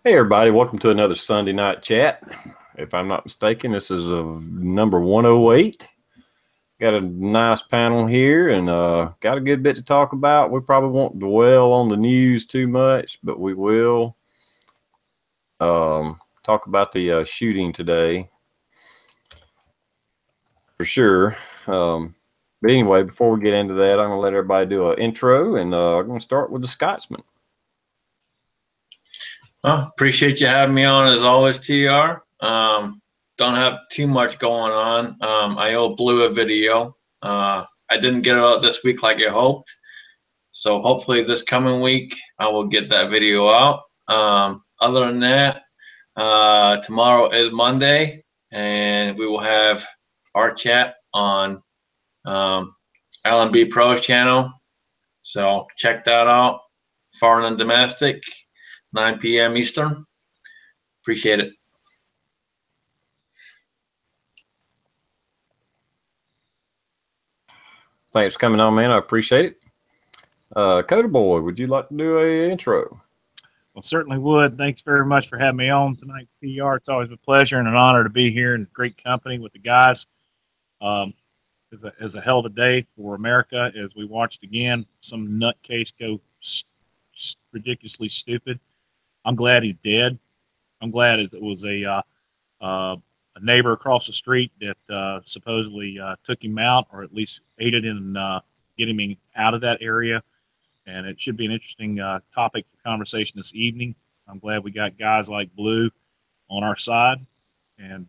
Hey everybody, welcome to another Sunday night chat. If I'm not mistaken, this is number 108. Got a nice panel here and got a good bit to talk about. We probably won't dwell on the news too much, but we will talk about the shooting today for sure. But anyway, before we get into that, I'm going to let everybody do an intro, and I'm going to start with the Scotsman. Well, appreciate you having me on as always, TR. Don't have too much going on. I owe Blue a video. I didn't get it out this week like I hoped. So hopefully this coming week, I will get that video out. Other than that, tomorrow is Monday, and we will have our chat on LMB Pro's channel. So check that out. Foreign and domestic. 9 p.m. Eastern. Appreciate it. Thanks for coming on, man. I appreciate it. Coda Boy, would you like to do an intro? Well, certainly would. Thanks very much for having me on tonight, PR. It's always a pleasure and an honor to be here in great company with the guys. It's a hell of a day for America as we watched again some nutcase go ridiculously stupid. I'm glad he's dead. I'm glad it was a neighbor across the street that supposedly took him out, or at least aided in getting him out of that area. And it should be an interesting topic for conversation this evening. I'm glad we got guys like Blue on our side. And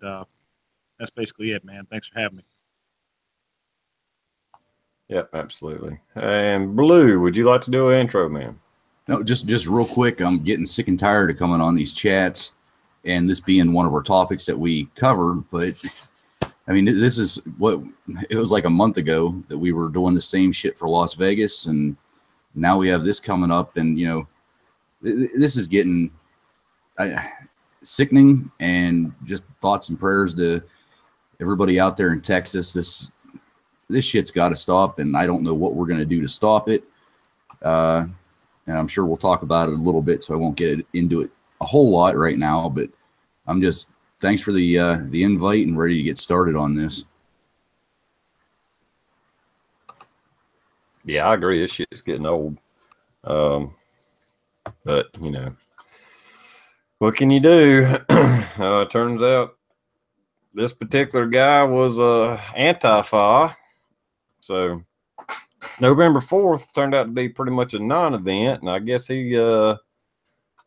that's basically it, man. Thanks for having me. Yep, absolutely. And Blue, would you like to do an intro, man? No, just real quick. I'm getting sick and tired of coming on these chats and this being one of our topics that we cover. But I mean, this is what it was like a month ago that we were doing the same shit for Las Vegas. And now we have this coming up, and, you know, this is getting sickening, and just thoughts and prayers to everybody out there in Texas. This shit's got to stop, and I don't know what we're going to do to stop it. And I'm sure we'll talk about it a little bit, so I won't get into it a whole lot right now. But I'm just thanks for the invite and ready to get started on this. Yeah, I agree. This shit's getting old. But, you know, what can you do? Turns out this particular guy was Antifa. So November 4th turned out to be pretty much a non-event, and I guess he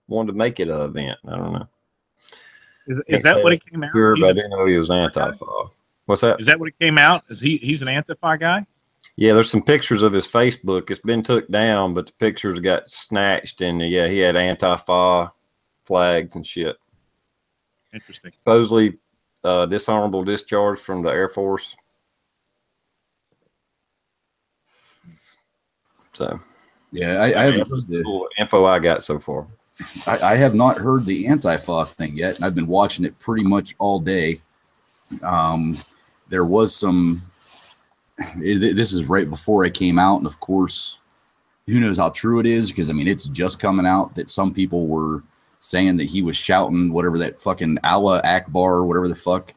wanted to make it an event. I don't know. Is that what it came out? Sure, but I didn't know he was Antifa. What's that? Is that what it came out? He's an Antifa guy? Yeah, there's some pictures of his Facebook. It's been took down, but the pictures got snatched, and yeah, he had Antifa flags and shit. Interesting. Supposedly dishonorable discharge from the Air Force. So, yeah, I haven't heard the info I got so far. I have not heard the Antifa thing yet, and I've been watching it pretty much all day. There was some. This is right before it came out, and of course, who knows how true it is, because I mean, it's just coming out that some people were saying that he was shouting whatever that fucking Allah Akbar or whatever the fuck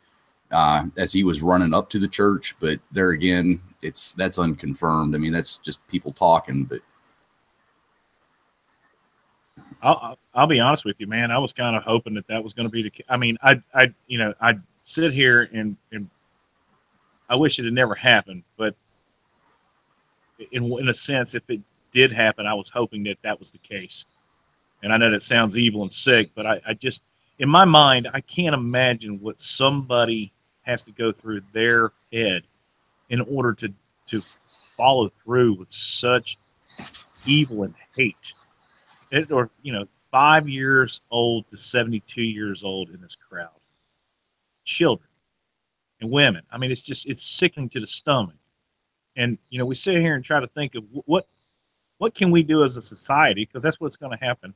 as he was running up to the church. But there again, that's unconfirmed. I mean, that's just people talking. But I'll be honest with you, man. I was kind of hoping that was going to be the. I mean, I'd sit here and I wish it had never happened, but in a sense, if it did happen, I was hoping that was the case. And I know that sounds evil and sick, but I just, in my mind, I can't imagine what somebody has to go through their head in order to follow through with such evil and hate. Or, 5 years old to 72 years old in this crowd. Children and women. I mean, it's sickening to the stomach. And, we sit here and try to think of what can we do as a society, because that's what's going to happen,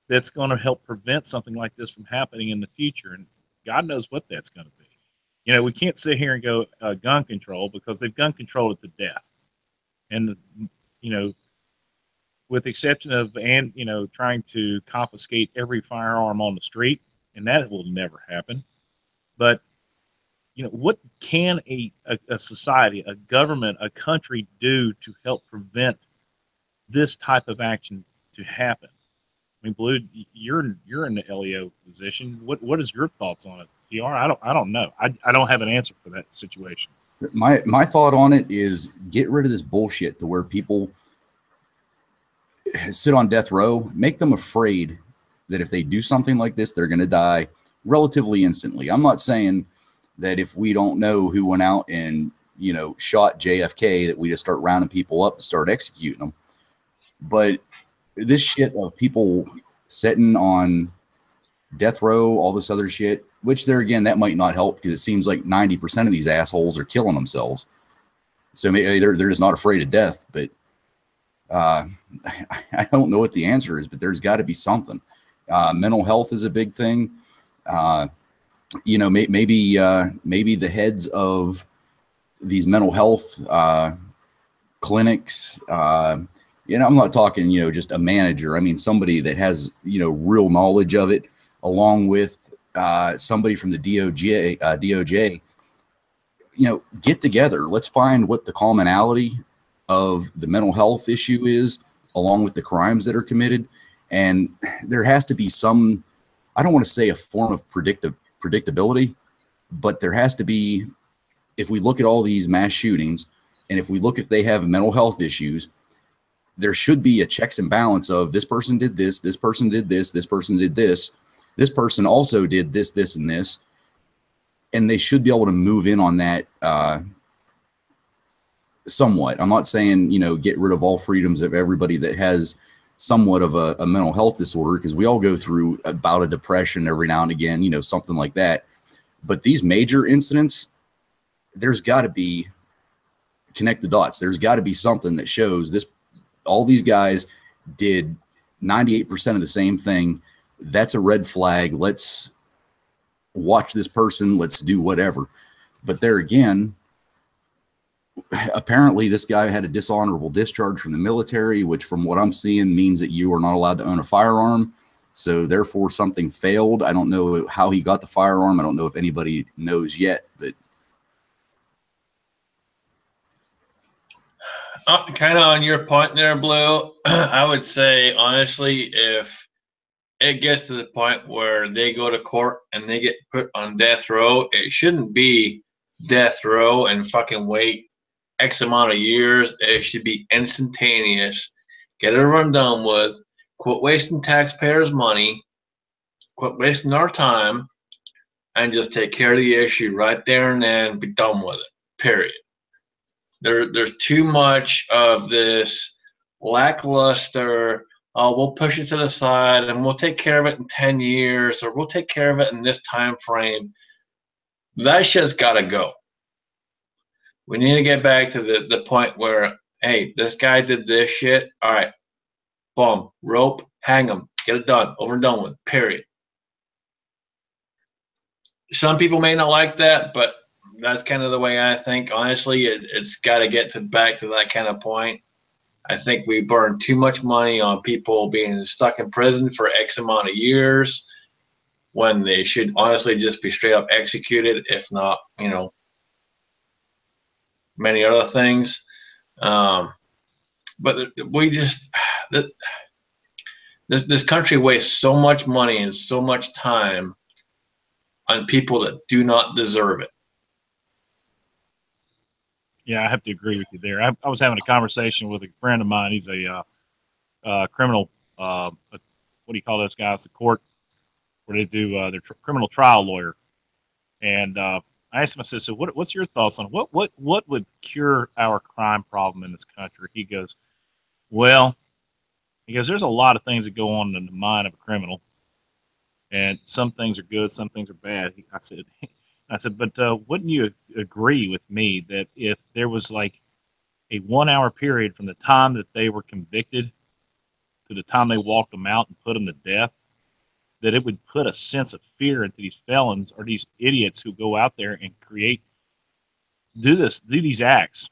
that's going to help prevent something like this from happening in the future. And God knows what that's going to be. We can't sit here and go gun control, because they've gun controlled it to death. And, with the exception of, trying to confiscate every firearm on the street, and that will never happen. But what can a society, a government, a country do to help prevent this type of action to happen? I mean, Blue, you're in the LEO position. What is your thoughts on it, TR? I don't know. I don't have an answer for that situation. My thought on it is get rid of this bullshit to where people sit on death row. Make them afraid that if they do something like this, they're going to die relatively instantly. I'm not saying that if we don't know who went out and shot JFK, that we just start rounding people up and start executing them. But this shit of people sitting on death row, all this other shit, which there again, that might not help because it seems like 90% of these assholes are killing themselves. So maybe they're just not afraid of death. But I don't know what the answer is, but there's got to be something. Mental health is a big thing. Maybe the heads of these mental health clinics, I'm not talking, just a manager. I mean, somebody that has, real knowledge of it, along with somebody from the DOJ, get together. Let's find what the commonality of the mental health issue is, along with the crimes that are committed. And there has to be some, I don't want to say a form of predictability, but there has to be, if we look at all these mass shootings, and if we look if they have mental health issues, there should be a checks and balance of this person did this person did this person did this person also did this, and this. And they should be able to move in on that somewhat. I'm not saying, get rid of all freedoms of everybody that has somewhat of a mental health disorder, because we all go through a bout of depression every now and again, something like that. But these major incidents, there's got to be, connect the dots. There's got to be something that shows this. All these guys did 98% of the same thing. That's a red flag. Let's watch this person. Let's do whatever. But there again, apparently this guy had a dishonorable discharge from the military, which from what I'm seeing means that you are not allowed to own a firearm. So therefore something failed. I don't know how he got the firearm. I don't know if anybody knows yet, but kind of on your point there, Blue, I would say, honestly, if it gets to the point where they go to court and they get put on death row, it shouldn't be death row and fucking wait X amount of years. It should be instantaneous. Get it run done with. Quit wasting taxpayers' money. Quit wasting our time, and just take care of the issue right there and then. Be done with it. Period. There's too much of this lackluster, oh, we'll push it to the side and we'll take care of it in 10 years, or we'll take care of it in this time frame. That shit's got to go. We need to get back to the point where, hey, this guy did this shit. All right, boom, rope, hang him, get it done, over and done with, period. Some people may not like that, but that's kind of the way I think. Honestly, it's got to get back to that kind of point. I think we burn too much money on people being stuck in prison for X amount of years when they should honestly just be straight up executed, if not, many other things. But we just, this country wastes so much money and so much time on people that do not deserve it. Yeah, I have to agree with you there. I was having a conversation with a friend of mine. He's a criminal, what do you call those guys? The court, where they do their criminal trial lawyer. And I asked him, I said, so what's your thoughts on what would cure our crime problem in this country? He goes, well, there's a lot of things that go on in the mind of a criminal. And some things are good, some things are bad. I said, but wouldn't you agree with me that if there was like a 1 hour period from the time that they were convicted to the time they walked them out and put them to death, that it would put a sense of fear into these felons or these idiots who go out there and do these acts,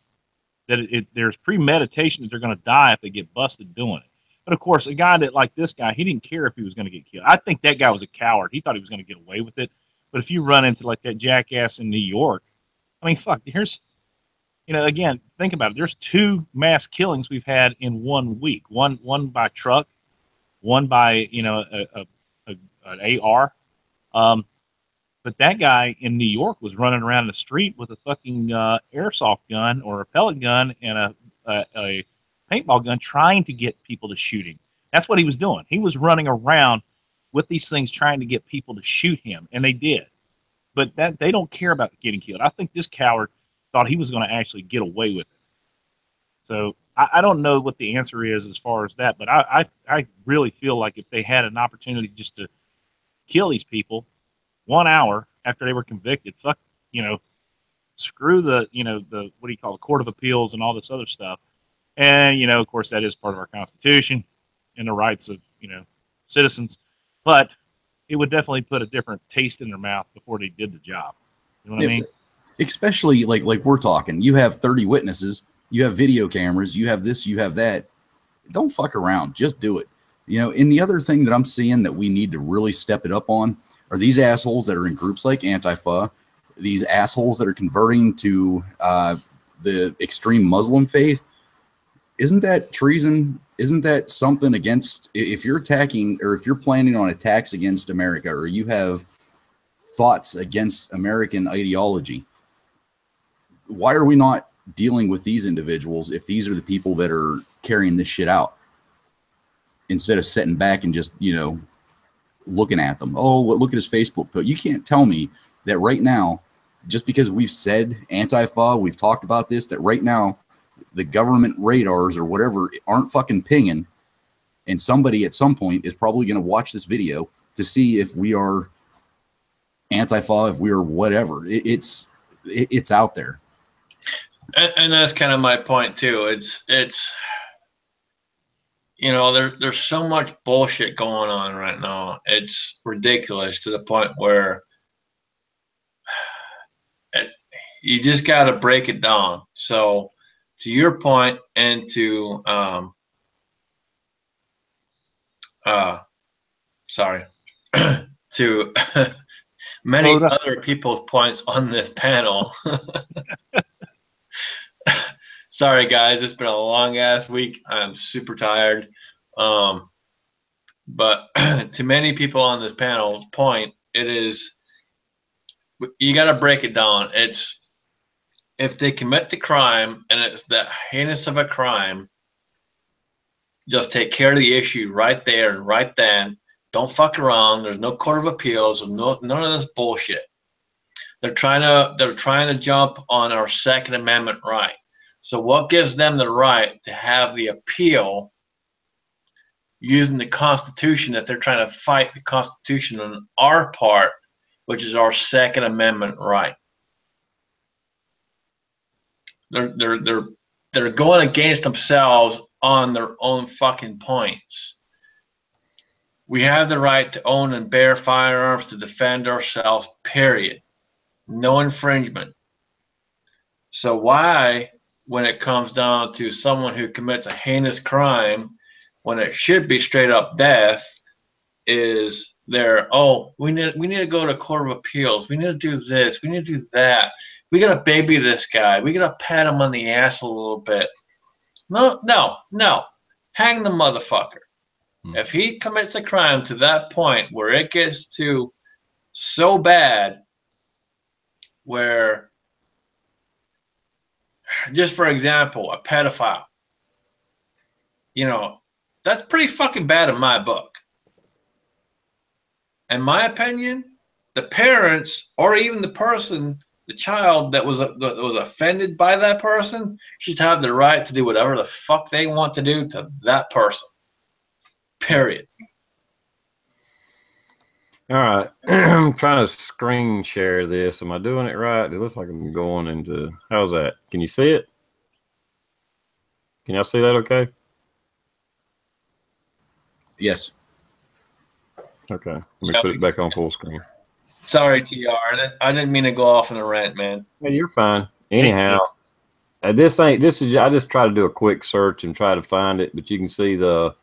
that there's premeditation that they're going to die if they get busted doing it. But of course, a guy that like this guy, he didn't care if he was going to get killed. I think that guy was a coward. He thought he was going to get away with it. But if you run into like that jackass in New York, I mean, fuck, here's, again, think about it. There's 2 mass killings we've had in 1 week. One by truck, one by, an AR. But that guy in New York was running around the street with a fucking airsoft gun or a pellet gun and a paintball gun trying to get people to shoot him. That's what he was doing. He was running around with these things trying to get people to shoot him, and they did. But that they don't care about getting killed. I think this coward thought he was going to actually get away with it. So I don't know what the answer is as far as that, but I really feel like if they had an opportunity just to kill these people 1 hour after they were convicted, fuck, screw the, the, what do you call it, Court of Appeals and all this other stuff. And, of course, that is part of our Constitution and the rights of, citizens. But it would definitely put a different taste in their mouth before they did the job. You know what I mean? Especially like we're talking, you have 30 witnesses, you have video cameras, you have this, you have that. Don't fuck around. Just do it. And the other thing that I'm seeing that we need to really step it up on are these assholes that are in groups like Antifa, these assholes that are converting to the extreme Muslim faith. Isn't that treason? Isn't that something against, if you're attacking or if you're planning on attacks against America or you have thoughts against American ideology, why are we not dealing with these individuals if these are the people that are carrying this shit out? Instead of sitting back and just, looking at them. Oh, look at his Facebook post. You can't tell me that right now, just because we've said Antifa, we've talked about this, that right now the government radars or whatever aren't fucking pinging, and somebody at some point is probably going to watch this video to see if we are Antifa, if we are whatever. It's out there. And that's kind of my point too. It's there's so much bullshit going on right now. It's ridiculous to the point where you just got to break it down. So to your point and to to many other people's points on this panel. Sorry, guys. It's been a long ass week. I'm super tired. But to many people on this panel's point, it is, you got to break it down. It's, if they commit the crime and it's that heinous of a crime, just take care of the issue right there and right then. Don't fuck around. There's no Court of Appeals. None of this bullshit. They're trying to jump on our Second Amendment right. So what gives them the right to have the appeal using the Constitution, that they're trying to fight the Constitution on our part, which is our Second Amendment right? They're going against themselves on their own fucking points. We have the right to own and bear firearms to defend ourselves, period. No infringement. So why, when it comes down to someone who commits a heinous crime, when it should be straight up death, is there, oh, we need to go to Court of Appeals. We need to do this. We need to do that. We got to baby this guy. We got to pat him on the ass a little bit. No. Hang the motherfucker. If he commits a crime to that point where it gets to so bad where, just for example, a pedophile, that's pretty fucking bad in my book. In my opinion, the parents or even the person, the child that was offended by that person, should have the right to do whatever the fuck they want to do to that person. Period. All right. I'm trying to screen share this. Am I doing it right? It looks like I'm going into, how's that? Can you see it? Can y'all see that okay? Yes. Okay. Let me put it back on full screen. Sorry, TR. I didn't mean to go off on a rant, man. Hey, you're fine. Anyhow, I just try to do a quick search and try to find it, but you can see the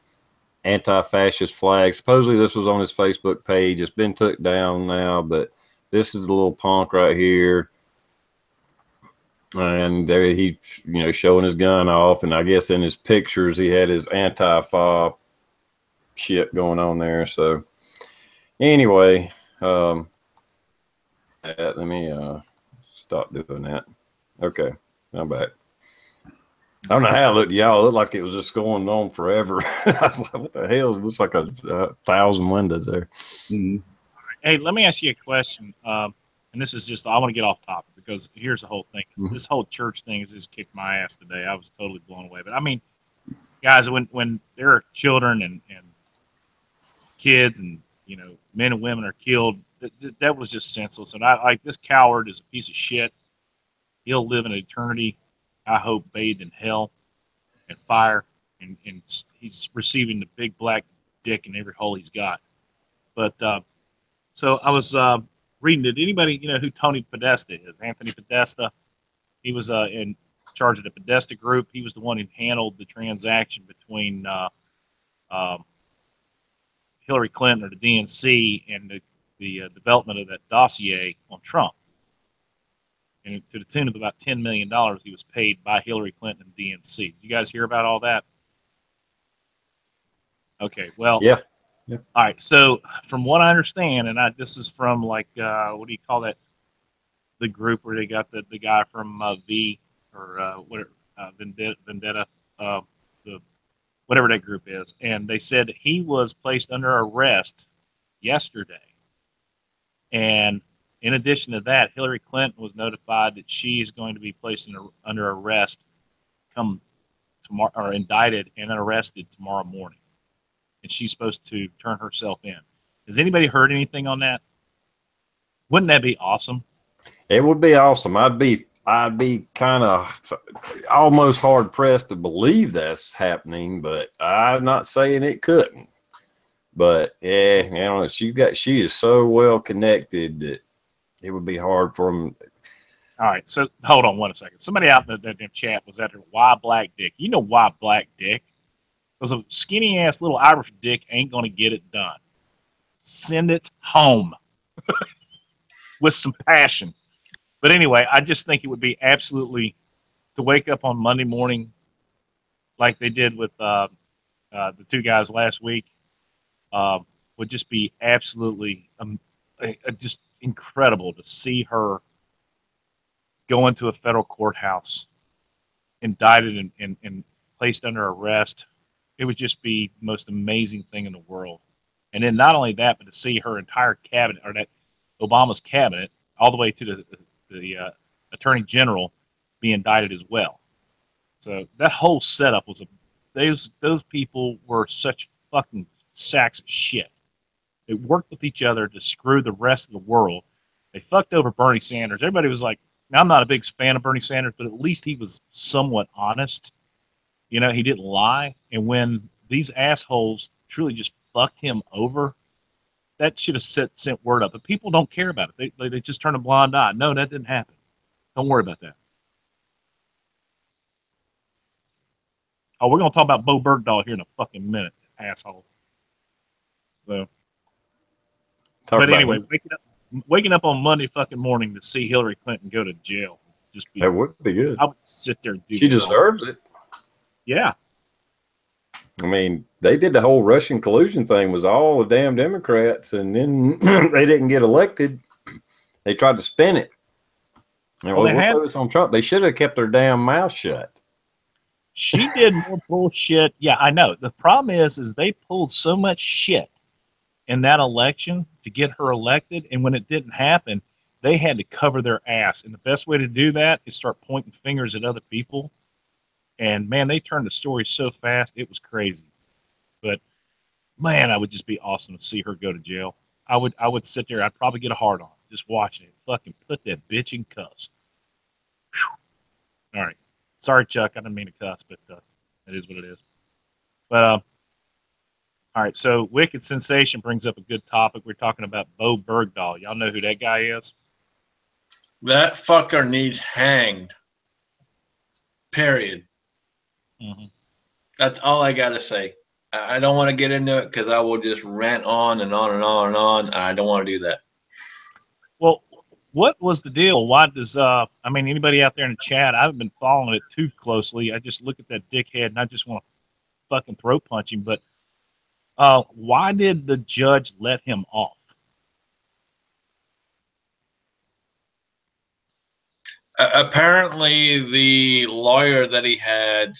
anti-fascist flag. Supposedly this was on his Facebook page. It's been took down now, but this is the little punk right here. And there he, showing his gun off. And I guess in his pictures, he had his Antifa shit going on there. So anyway, let me stop doing that. Okay, I'm back. I don't know how it looked to y'all. It looked like it was just going on forever. I was like, what the hell? It looks like a 1,000 windows there. Mm-hmm. Hey, let me ask you a question. And this is just, I want to get off topic because here's the whole thing. This whole church thing has just kicked my ass today. I was totally blown away. But I mean, guys, when there are children and kids and, men and women are killed, that was just senseless. And I like, this coward is a piece of shit. He'll live in eternity, I hope, bathed in hell and fire. And he's receiving the big black dick in every hole he's got. But so I was reading, did anybody who Tony Podesta is? Anthony Podesta. He was in charge of the Podesta Group. He was the one who handled the transaction between Hillary Clinton or the DNC and the development of that dossier on Trump. And to the tune of about $10 million, he was paid by Hillary Clinton and DNC. Did you guys hear about all that? Okay, well, yeah. All right. So from what I understand, and this is from like what do you call that? The group where they got the guy from V or Vendetta, the whatever that group is, and they said that he was placed under arrest yesterday. And in addition to that, Hillary Clinton was notified that she is going to be placed under arrest come tomorrow, or indicted and arrested tomorrow morning. And she's supposed to turn herself in. Has anybody heard anything on that? Wouldn't that be awesome? It would be awesome. I'd be kind of almost hard pressed to believe that's happening, but I'm not saying it couldn't. But yeah, she is so well connected that it would be hard for them. All right, so hold on one second. Somebody out in the chat was after why black dick. You know why black dick? Because a skinny ass little Irish dick ain't gonna get it done. Send it home with some passion. But anyway, I just think it would be absolutely to wake up on Monday morning like they did with the two guys last week would just be absolutely just incredible to see her go into a federal courthouse, indicted and placed under arrest. It would just be the most amazing thing in the world. And then not only that, but to see her entire cabinet, or that Obama's cabinet, all the way to the Attorney General be indicted as well. So that whole setup was those people were such fucking sacks of shit. They worked with each other to screw the rest of the world. They fucked over Bernie Sanders. Everybody was like, I'm not a big fan of Bernie Sanders, but at least he was somewhat honest. He didn't lie. And when these assholes truly just fucked him over, that should have sent word up. But people don't care about it. They just turn a blind eye. No, that didn't happen. Don't worry about that. Oh, we're going to talk about Bo Bergdahl here in a fucking minute, asshole. So, but anyway, waking up on Monday fucking morning to see Hillary Clinton go to jail, That would be good. I would sit there and do She deserves it. Yeah. I mean, they did the whole Russian collusion thing, was all the damn Democrats, and then they didn't get elected. They tried to spin it. And well, they focus on Trump. They should have kept their damn mouth shut. She did more bullshit. Yeah, I know. The problem is they pulled so much shit in that election to get her elected, and when it didn't happen, they had to cover their ass. And the best way to do that is start pointing fingers at other people. And man, they turned the story so fast, it was crazy. But man, I would just be awesome to see her go to jail. I would sit there. I'd probably get a hard on just watching it. Fucking put that bitch in cuffs. Whew. All right. Sorry, Chuck. I didn't mean to cuss, but it is what it is. But all right. So Wicked Sensation brings up a good topic. We're talking about Bo Bergdahl. Y'all know who that guy is? That fucker needs hanged. Period. Mm-hmm. That's all I gotta say. I don't want to get into it because I will just rant on and on and on and on. And I don't want to do that. Well, what was the deal? Why does I mean, anybody out there in the chat? I haven't been following it too closely. I just look at that dickhead and I just want to fucking throat punch him. But why did the judge let him off? Apparently, the lawyer that he had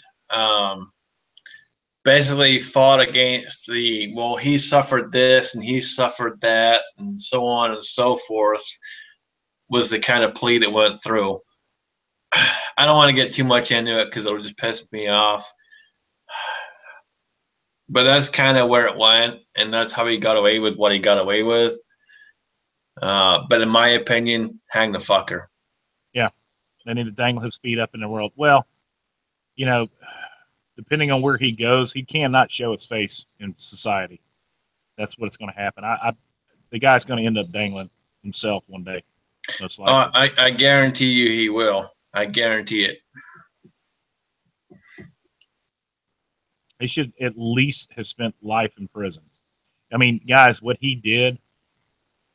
basically fought against he suffered this and he suffered that and so on and so forth, was the kind of plea that went through. I don't want to get too much into it because it'll just piss me off. But that's kind of where it went, and that's how he got away with what he got away with. But in my opinion, hang the fucker. Yeah, they need to dangle his feet up in the world. Well, you know, depending on where he goes, he cannot show his face in society. That's what's going to happen. The guy's going to end up dangling himself one day, most likely. I guarantee you he will. I guarantee it. He should at least have spent life in prison. I mean, guys, what he did,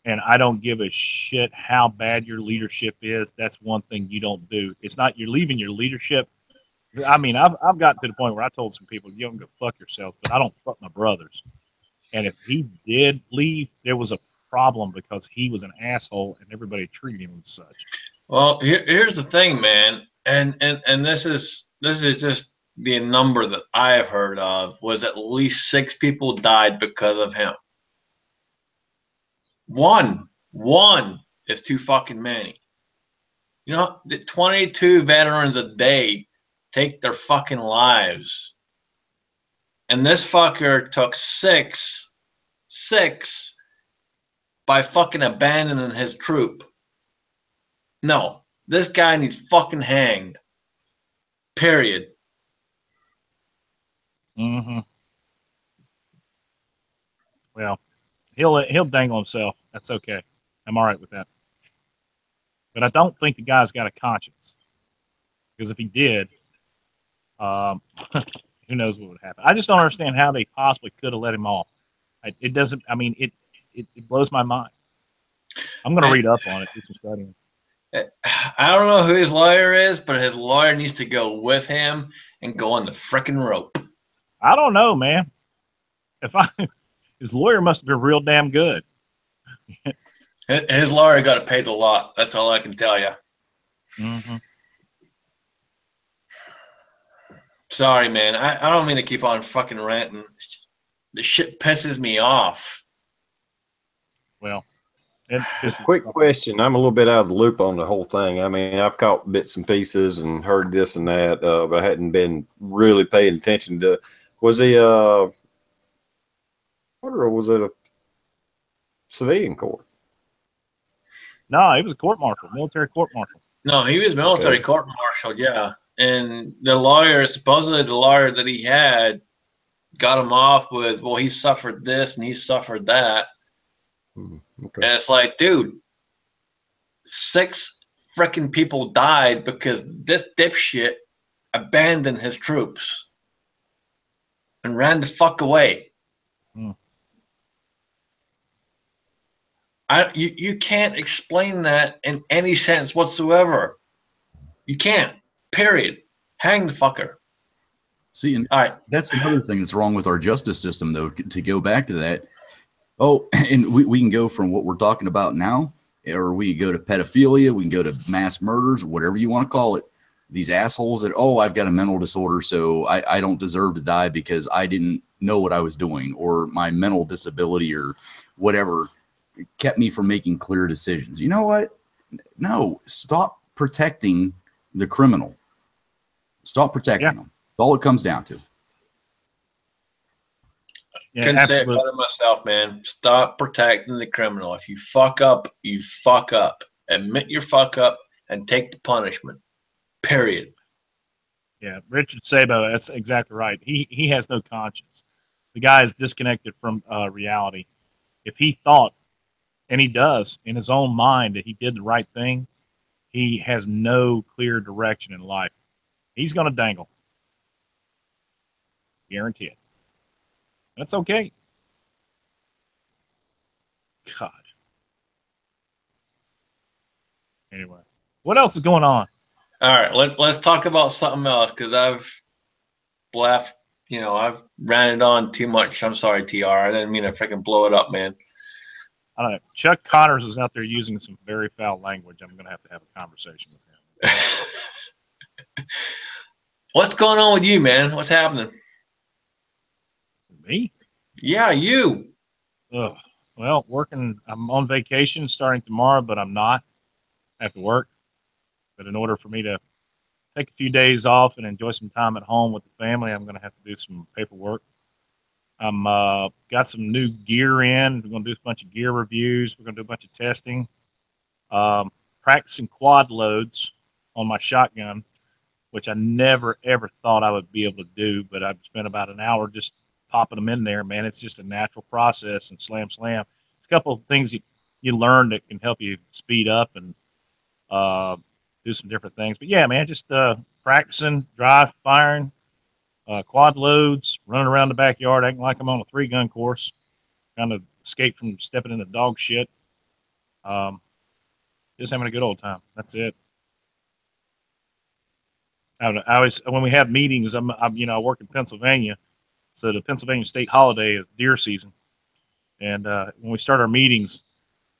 and I don't give a shit how bad your leadership is. That's one thing you don't do. It's not you're leaving your leadership. I mean, I've gotten to the point where I told some people, you don't go fuck yourself, but I don't fuck my brothers. And if he did leave, there was a problem because he was an asshole and everybody treated him as such. Well, here's the thing, man, and this is just the number that I have heard of, was at least 6 people died because of him. One is too fucking many. You know, the 22 veterans a day take their fucking lives, and this fucker took six by fucking abandoning his troop. No, this guy needs fucking hanged. Period. Mm-hmm. Well, he'll dangle himself. That's okay. I'm all right with that. But I don't think the guy's got a conscience, because if he did, who knows what would happen. I just don't understand how they possibly could have let him off. It doesn't. I mean, it blows my mind. I'm going to read up on it, do some studying. I don't know who his lawyer is, but his lawyer needs to go with him and go on the frickin' rope. I don't know, man. His lawyer must have been real damn good. His lawyer got paid a lot. That's all I can tell you. Mm-hmm. Sorry, man. I don't mean to keep on fucking ranting. This shit pisses me off. Well, quick question. I'm a little bit out of the loop on the whole thing. I mean, I've caught bits and pieces and heard this and that, but I hadn't been really paying attention to. Was he or was it a civilian court? No, he was a court martial, military court martial. No, he was military court martialed, yeah. And the lawyer, supposedly the lawyer that he had, got him off with, well, he suffered this and he suffered that. Okay. And it's like, dude, 6 freaking people died because this dipshit abandoned his troops and ran the fuck away. You can't explain that in any sense whatsoever. You can't. Period. Hang the fucker. See, and all right, that's another thing that's wrong with our justice system, though, to go back to that. Oh, and we can go from what we're talking about now, or we can go to pedophilia, we can go to mass murders, whatever you want to call it. These assholes that, oh, I've got a mental disorder, so I don't deserve to die because I didn't know what I was doing, or my mental disability or whatever kept me from making clear decisions. You know what? No, stop protecting the criminal. Stop protecting them. That's all it comes down to. Yeah, couldn't say it better myself, man. Stop protecting the criminal. If you fuck up, you fuck up. Admit your fuck up and take the punishment. Period. Yeah, Richard Sabo, that's exactly right. He has no conscience. The guy is disconnected from reality. If he thought, and he does, in his own mind that he did the right thing, he has no clear direction in life. He's going to dangle. Guarantee it. That's okay. God. Anyway, what else is going on? All right, let's talk about something else because I've left. I've ran it on too much. I'm sorry, TR. I didn't mean to freaking blow it up, man. I don't know. Chuck Connors is out there using some very foul language. I'm going to have a conversation with him. What's going on with you, man? What's happening? Me? Yeah, you. Ugh. Well, working. I'm on vacation starting tomorrow, but I'm not. I have to work. But in order for me to take a few days off and enjoy some time at home with the family, I'm going to have to do some paperwork. I'm got some new gear in. We're going to do a bunch of gear reviews. We're going to do a bunch of testing. Practicing quad loads on my shotgun, which I never ever thought I would be able to do. But I've spent about an hour just popping them in there. Man, it's just a natural process. And slam. It's a couple of things you learn that can help you speed up and do some different things. But yeah, man, just practicing, dry firing, quad loads, running around the backyard, acting like I'm on a 3-gun course, trying to escape from stepping in the dog shit. Just having a good old time. That's it. I always, when we have meetings, I work in Pennsylvania, so the Pennsylvania state holiday is deer season. And when we start our meetings,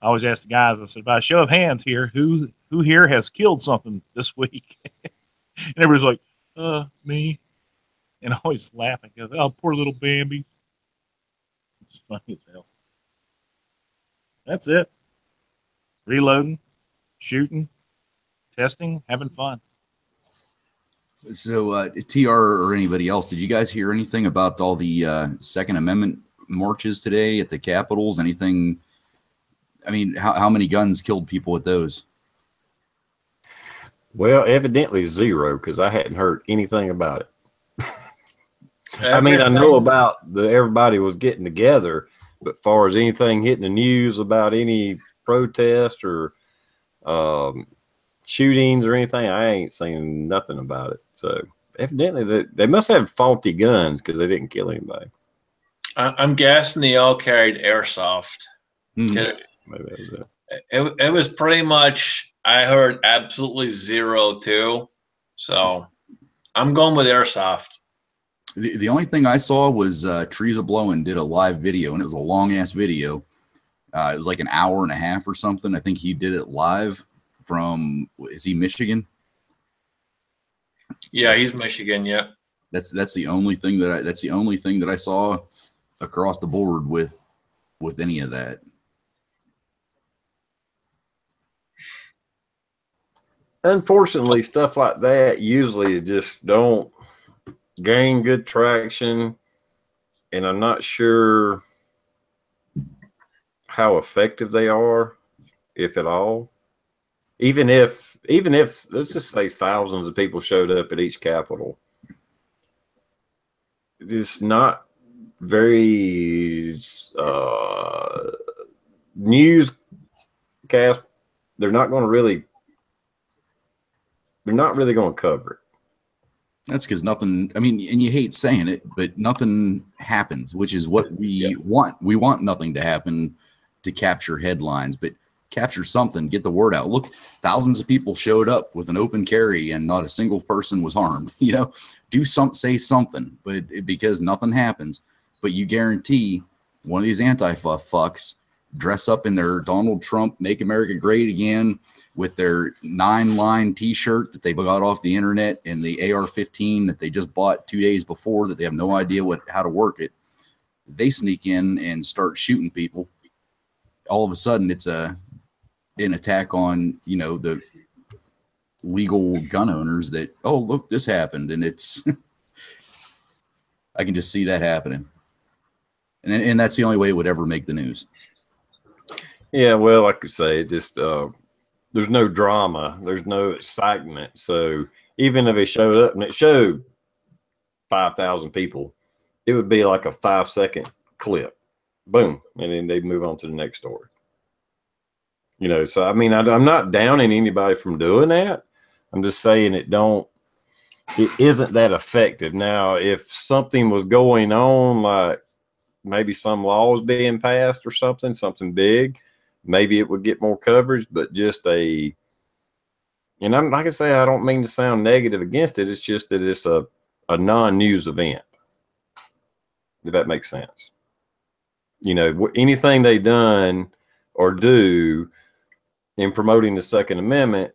I always ask the guys, I said, by a show of hands here, who here has killed something this week? And everybody's like, me. And I always laugh and go, oh, poor little Bambi. It's funny as hell. That's it. Reloading, shooting, testing, having fun. So, TR or anybody else, did you guys hear anything about all the Second Amendment marches today at the Capitals? Anything? I mean, how many guns killed people at those? Well, evidently 0, because I hadn't heard anything about it. I mean, I know about everybody was getting together, but as far as anything hitting the news about any protest or shootings or anything, I ain't seen nothing about it. So evidently they must have faulty guns because they didn't kill anybody. I'm guessing they all carried airsoft. Maybe that was it. It was pretty much, I heard absolutely 0 too. So I'm going with airsoft. The only thing I saw was Trees of Blowing did a live video, and it was a long-ass video. It was like an hour and a half or something. I think he did it live from, is he Michigan? Yeah, he's Michigan, yeah. That's the only thing that I saw across the board with any of that. Unfortunately, stuff like that usually just don't gain good traction, and I'm not sure how effective they are, if at all. Even if let's just say thousands of people showed up at each Capitol, it's not very newscast. They're not really going to cover it. That's because nothing, I mean, and you hate saying it, but nothing happens, which is what we want. We want nothing to happen to capture headlines, but capture something, get the word out. Look, thousands of people showed up with an open carry and not a single person was harmed. Say something, but because nothing happens, but you guarantee one of these Antifa fucks dress up in their Donald Trump Make America Great Again with their 9-line t-shirt that they got off the internet and the AR-15 that they just bought 2 days before that they have no idea how to work it. They sneak in and start shooting people. All of a sudden it's an attack on, the legal gun owners that, oh, look, this happened. And it's, I can just see that happening. And that's the only way it would ever make the news. Yeah, well, like you say, it just there's no drama, there's no excitement. So even if it showed up and it showed 5,000 people, it would be like a 5-second clip, boom, and then they'd move on to the next story. So I mean, I'm not downing anybody from doing that. I'm just saying it isn't that effective. Now, if something was going on like maybe some laws being passed or something big, maybe it would get more coverage. But just and I'm like I say, I don't mean to sound negative against it. It's just that it's a non-news event, if that makes sense. You know, anything they've done or do in promoting the Second Amendment,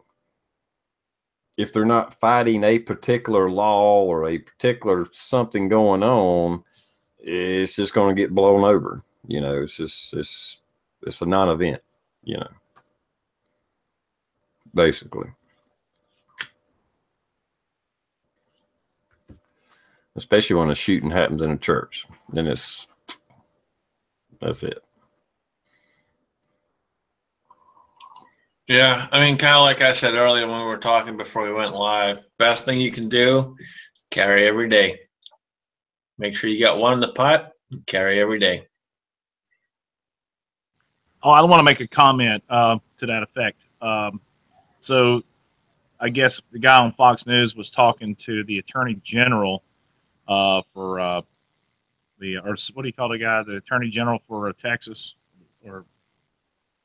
if they're not fighting a particular law or a particular something going on, it's just going to get blown over. You know, it's a non-event, you know, basically. Especially when a shooting happens in a church. Then that's it. Yeah, I mean, kind of like I said earlier when we were talking before we went live, best thing you can do, carry every day. Make sure you got one in the pot, carry every day. Oh, I want to make a comment to that effect. So I guess the guy on Fox News was talking to the Attorney General for or what do you call the guy? The Attorney General for Texas, or what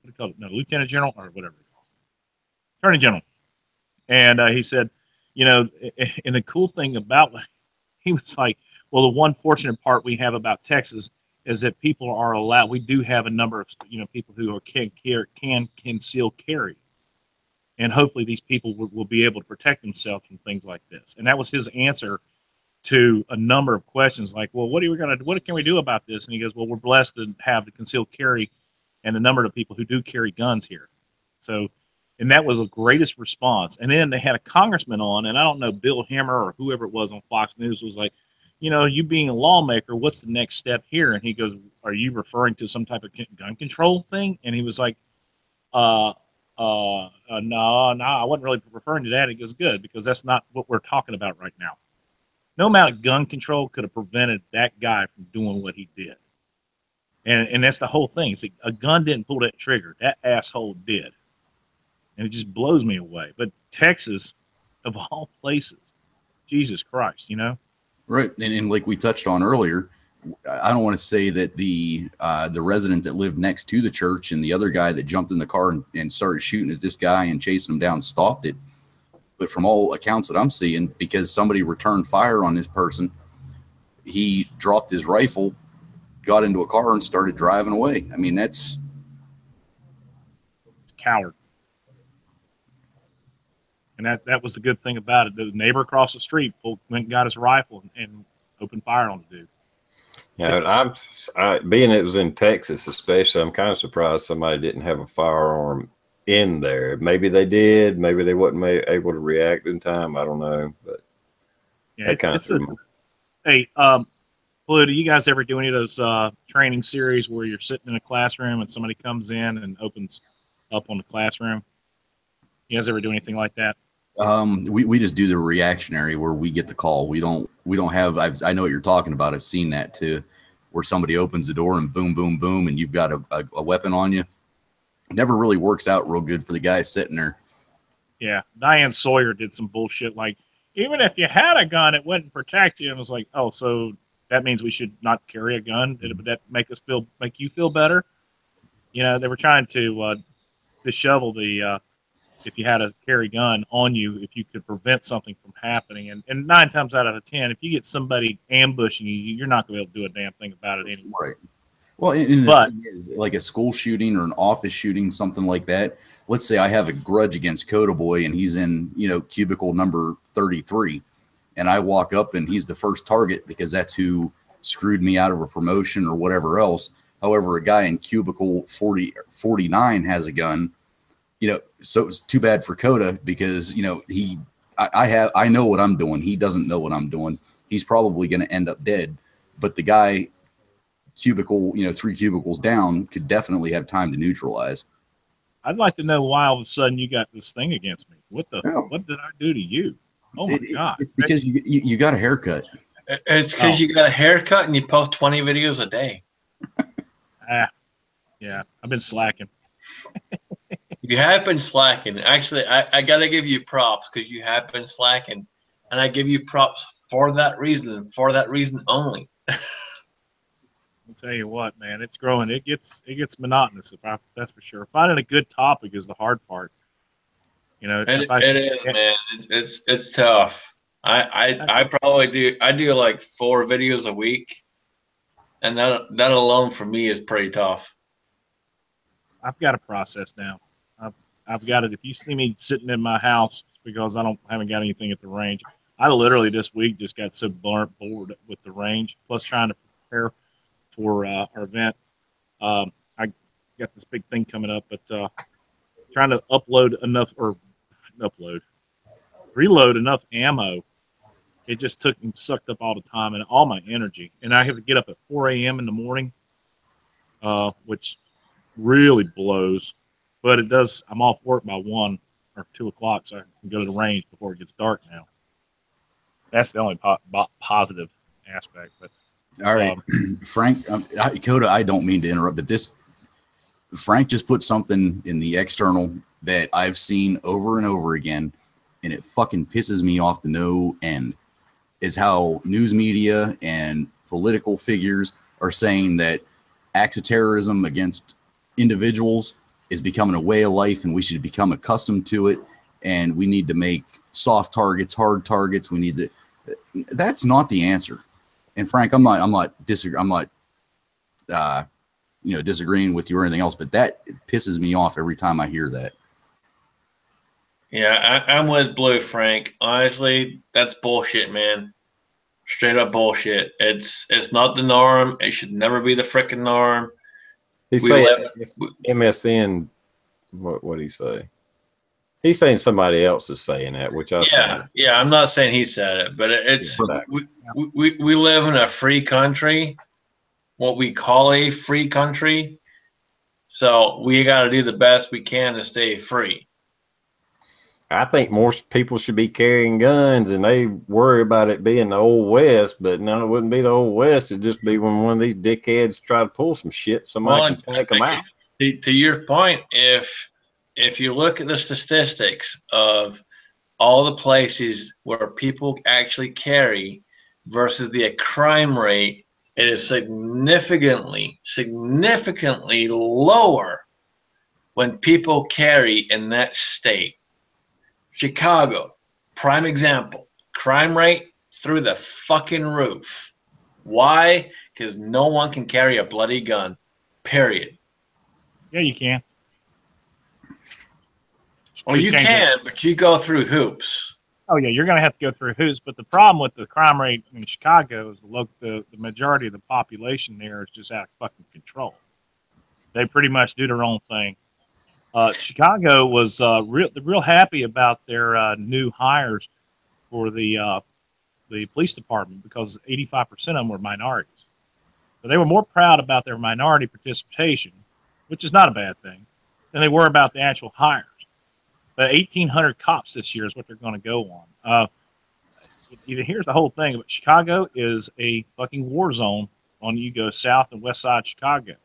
do you call it? No, Lieutenant General or whatever he calls it. Attorney General. And he said, you know, and the cool thing about he was like, well, the one fortunate part we have about Texas is that people are allowed. We do have a number of people who can conceal carry, and hopefully these people will be able to protect themselves from things like this. And that was his answer to a number of questions, like, well, what can we do about this? And he goes, well, we're blessed to have the concealed carry and the number of people who do carry guns here. So, and that was the greatest response. And then they had a congressman on, and I don't know, Bill Hemmer or whoever it was on Fox News was like, you know, you being a lawmaker, what's the next step here? And he goes, are you referring to some type of gun control thing? And he was like, no, I wasn't really referring to that. He goes, good, because that's not what we're talking about right now. No amount of gun control could have prevented that guy from doing what he did. And that's the whole thing. It's like a gun didn't pull that trigger. That asshole did. And it just blows me away. But Texas, of all places, Jesus Christ, you know? Right. And like we touched on earlier, I don't want to say that the resident that lived next to the church and the other guy that jumped in the car and started shooting at this guy and chasing him down stopped it. But from all accounts that I'm seeing, because somebody returned fire on this person, he dropped his rifle, got into a car, and started driving away. I mean, that's coward. And that was the good thing about it. The neighbor across the street went and got his rifle and opened fire on the dude. Yeah, being it was in Texas, especially, I'm kind of surprised somebody didn't have a firearm in there. Maybe they did. Maybe they wasn't able to react in time. I don't know. But yeah, hey, Blue, do you guys ever do any of those training series where you're sitting in a classroom and somebody comes in and opens up on the classroom? You guys ever do anything like that? We just do the reactionary where we get the call. We don't have. I know what you're talking about. I've seen that too, where somebody opens the door and boom, boom, boom, and you've got a weapon on you. It never really works out real good for the guy sitting there. Yeah, Diane Sawyer did some bullshit like, even if you had a gun, it wouldn't protect you. And it was like, oh, so that means we should not carry a gun? Would that make you feel better? You know, they were trying to dishevel the if you had a carry gun on you, if you could prevent something from happening. And 9 times out of 10, if you get somebody ambushing you, you're not going to be able to do a damn thing about it anyway. Right. Well, the thing is, like a school shooting or an office shooting, something like that. Let's say I have a grudge against Coda Boy and he's in, cubicle number 33, and I walk up and he's the first target because that's who screwed me out of a promotion or whatever else. However, a guy in cubicle 49 has a gun. So it's too bad for Coda because I know what I'm doing. He doesn't know what I'm doing. He's probably going to end up dead. But the guy cubicle, 3 cubicles down could definitely have time to neutralize. I'd like to know why all of a sudden you got this thing against me. What did I do to you? Oh my God. It's because you got a haircut. It's because you got a haircut and you post 20 videos a day. Yeah, I've been slacking. You have been slacking. Actually, I got to give you props because you have been slacking. And I give you props for that reason only. tell you what, man, it's growing. It gets monotonous. That's for sure. Finding a good topic is the hard part. You know, It is, man. It's tough. I probably do. I do like 4 videos a week, and that alone for me is pretty tough. I've got a process now. I've got it. If you see me sitting in my house, it's because haven't got anything at the range. I literally this week just got so bored with the range, plus trying to prepare for our event. I got this big thing coming up, but trying to reload enough ammo. It just took and sucked up all the time and all my energy. And I have to get up at 4 a.m. in the morning, which really blows. But it does. I'm off work by 1 or 2 o'clock, so I can go to the range before it gets dark now. That's the only positive aspect. But all right, Frank, Coda, I don't mean to interrupt, but Frank just put something in the external that I've seen over and over again, and it fucking pisses me off to no end, is how news media and political figures are saying that acts of terrorism against individuals is becoming a way of life and we should become accustomed to it, and we need to make soft targets hard targets. We need to. That's not the answer. And Frank, I'm not disagreeing with you or anything else, but that pisses me off every time I hear that. Yeah, I'm with Blue, Frank. Honestly, that's bullshit, man. Straight up bullshit. It's not the norm. It should never be the frickin' norm. He's saying MSN. What did he say? He's saying somebody else is saying that, which yeah. I'm not saying he said it, but we live in a free country, what we call a free country. So we got to do the best we can to stay free. I think more people should be carrying guns, and they worry about it being the Old West. But no, it wouldn't be the Old West. It'd just be when one of these dickheads try to pull some shit, somebody can take them out. To your point, if you look at the statistics of all the places where people actually carry versus the crime rate, it is significantly lower when people carry in that state. Chicago, prime example, crime rate through the fucking roof. Why? Because no one can carry a bloody gun, period. Yeah, you can. Well, you can, but you go through hoops. Oh yeah, you're going to have to go through hoops. But the problem with the crime rate in Chicago is the majority of the population there is just out of fucking control. They pretty much do their own thing. Chicago was real happy about their new hires for the police department because 85% of them were minorities. So they were more proud about their minority participation, which is not a bad thing, than they were about the actual hires. But 1,800 cops this year is what they're going to go on. Here's the whole thing. But Chicago is a fucking war zone when you go south and west side of Chicago.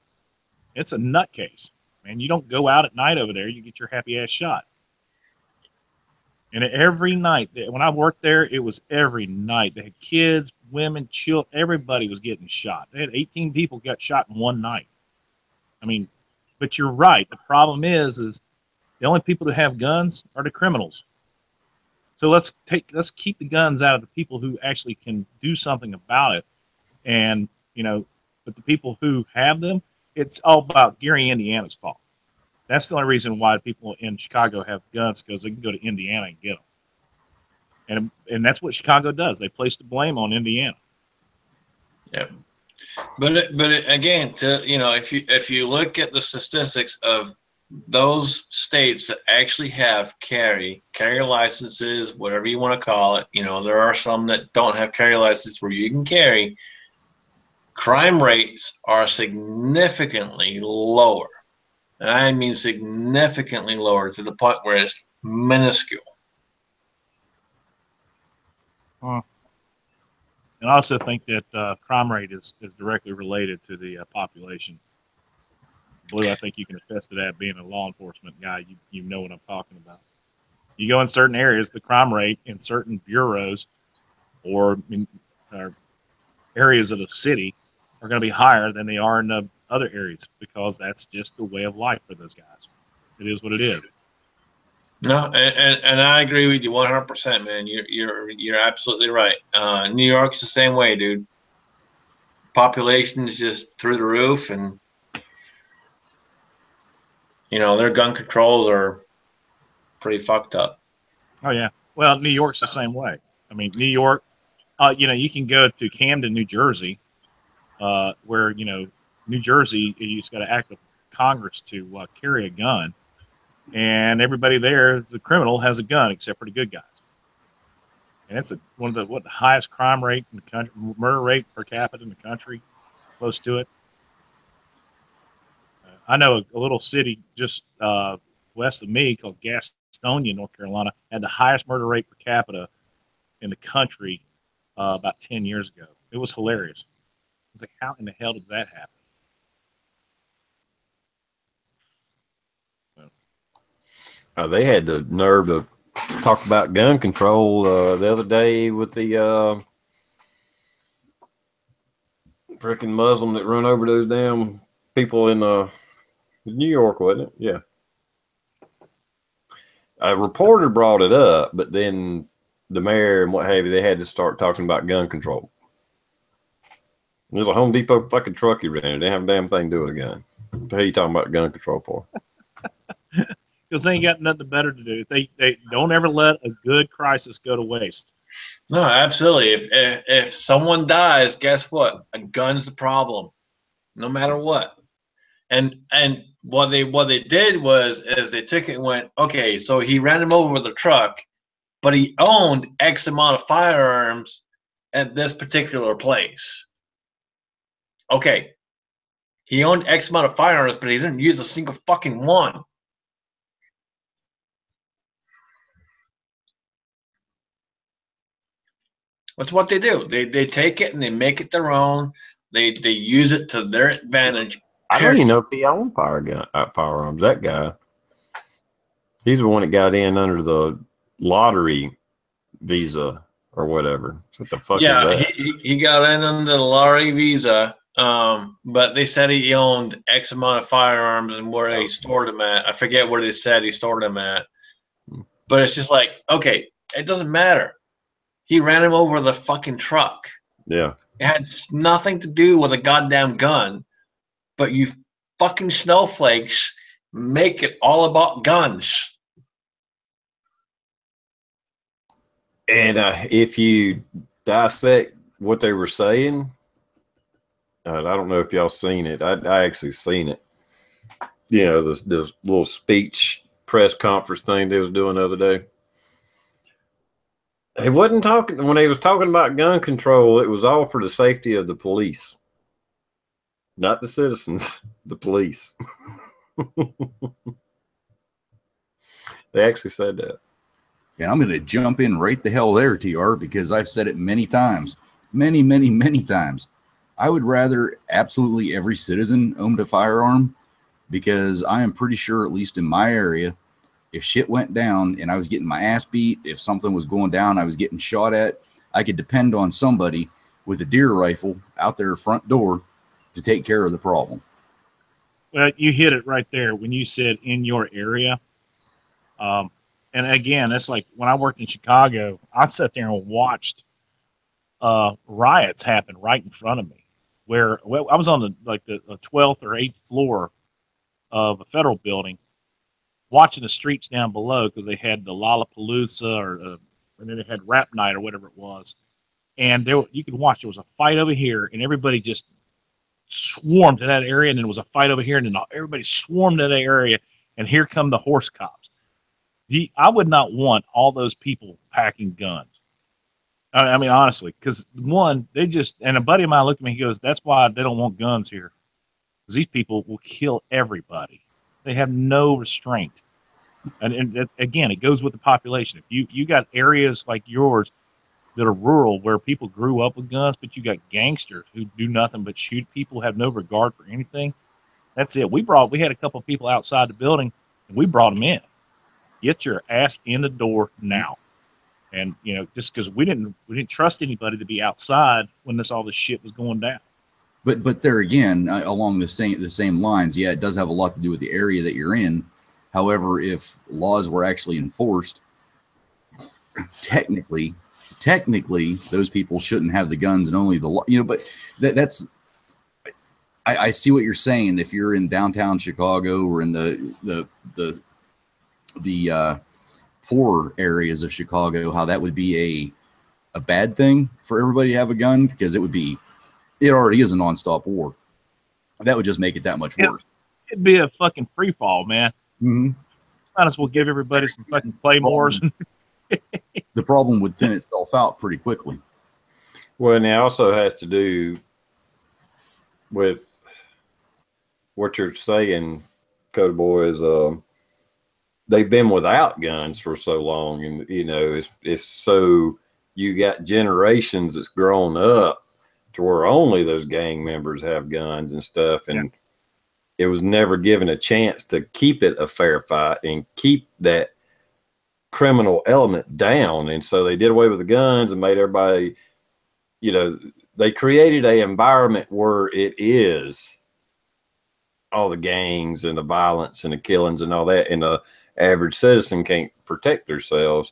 It's a nutcase. Man, you don't go out at night over there, you get your happy ass shot. And every night, when I worked there, it was every night. They had kids, women, children, everybody was getting shot. They had 18 people got shot in one night. I mean, but you're right. The problem is the only people who have guns are the criminals. So let's keep the guns out of the people who actually can do something about it. And, but the people who have them, it's all about Gary, Indiana's fault. That's the only reason why people in Chicago have guns, because they can go to Indiana and get them. And that's what Chicago does. They place the blame on Indiana. Yep. But again, if you look at the statistics of those states that actually have carry licenses, whatever you want to call it, there are some that don't have carry licenses where you can carry. Crime rates are significantly lower. And I mean significantly lower to the point where it's minuscule. And I also think that crime rate is directly related to the population. Blue, I think you can attest to that, being a law enforcement guy. You know what I'm talking about. You go in certain areas, the crime rate in certain bureaus or areas of the city are going to be higher than they are in the other areas because that's just the way of life for those guys. It is what it is. No, and I agree with you 100%, man. You're absolutely right. New York's the same way, dude. Population is just through the roof, and their gun controls are pretty fucked up. Oh yeah. Well, New York's the same way. I mean, New York. You can go to Camden, New Jersey, where New Jersey, you just got to act with Congress to carry a gun, and everybody there, the criminal, has a gun except for the good guys. And it's one of the highest crime rate in the country, murder rate per capita in the country, close to it. I know a little city just west of me called Gastonia, North Carolina, had the highest murder rate per capita in the country about 10 years ago. It was hilarious. I was like, how in the hell did that happen? They had the nerve to talk about gun control the other day with the freaking Muslim that run over those damn people in New York, wasn't it? Yeah. A reporter brought it up, but then the mayor and what have you, they had to start talking about gun control. There's a Home Depot fucking truck you rented. They didn't have a damn thing to do with a gun. What the hell are you talking about gun control for? Because they ain't got nothing better to do. They don't ever let a good crisis go to waste. No, absolutely. If someone dies, guess what? A gun's the problem, no matter what. And what they did was they took it and went, okay, so he ran him over with a truck, but he owned X amount of firearms at this particular place. Okay, he owned X amount of firearms, but he didn't use a single fucking one. That's what they do. They take it and they make it their own. They use it to their advantage. I don't even know if he owned firearms. That guy, he's the one that got in under the lottery visa or whatever. What the fuck is that? He got in under the lottery visa, but they said he owned X amount of firearms and where he stored them at. I forget where they said he stored them at. But it's just like, okay, it doesn't matter. He ran him over with a fucking truck. Yeah. It had nothing to do with a goddamn gun. But you fucking snowflakes make it all about guns. And if you dissect what they were saying, I don't know if y'all seen it. I actually seen it. This little speech press conference thing they was doing the other day. He wasn't talking when he was talking about gun control. It was all for the safety of the police, not the citizens, the police. They actually said that. And I'm going to jump in right the hell there, TR, because I've said it many times, many, many, many times. I would rather absolutely every citizen owned a firearm, because I am pretty sure, at least in my area, if shit went down and I was getting my ass beat, if something was going down, I was getting shot at, I could depend on somebody with a deer rifle out their front door to take care of the problem. Well, you hit it right there when you said in your area. And again, it's like when I worked in Chicago, I sat there and watched riots happen right in front of me. Where I was on the 12th or 8th floor of a federal building, watching the streets down below because they had the Lollapalooza and then they had rap night or whatever it was. And you could watch, there was a fight over here and everybody just swarmed to that area, and then there was a fight over here, and then everybody swarmed to that area, and here come the horse cops. I would not want all those people packing guns. I mean, honestly, because one, and a buddy of mine looked at me, he goes, that's why they don't want guns here. Because these people will kill everybody. They have no restraint. And again, it goes with the population. If you got areas like yours that are rural where people grew up with guns, but you got gangsters who do nothing but shoot people, have no regard for anything. That's it. We had a couple of people outside the building, and we brought them in. Get your ass in the door now. And just because we didn't trust anybody to be outside when all this shit was going down. But there again, along the same lines, yeah, it does have a lot to do with the area that you're in. However, if laws were actually enforced, technically, those people shouldn't have the guns, and only the law. But that's. I see what you're saying. If you're in downtown Chicago or in the poor areas of Chicago, how that would be a bad thing for everybody to have a gun, because it already is a nonstop war. That would just make it that much worse. It'd be a fucking free fall, man. Mm-hmm. Might as well give everybody some fucking claymores. The problem would thin itself out pretty quickly. Well, and it also has to do with what you're saying, Code Boy, is they've been without guns for so long, and it's so you got generations that's grown up to where only those gang members have guns and stuff, and it was never given a chance to keep it a fair fight and keep that criminal element down. And so they did away with the guns and made everybody, they created an environment where it is all the gangs and the violence and the killings and all that, and the average citizen can't protect themselves.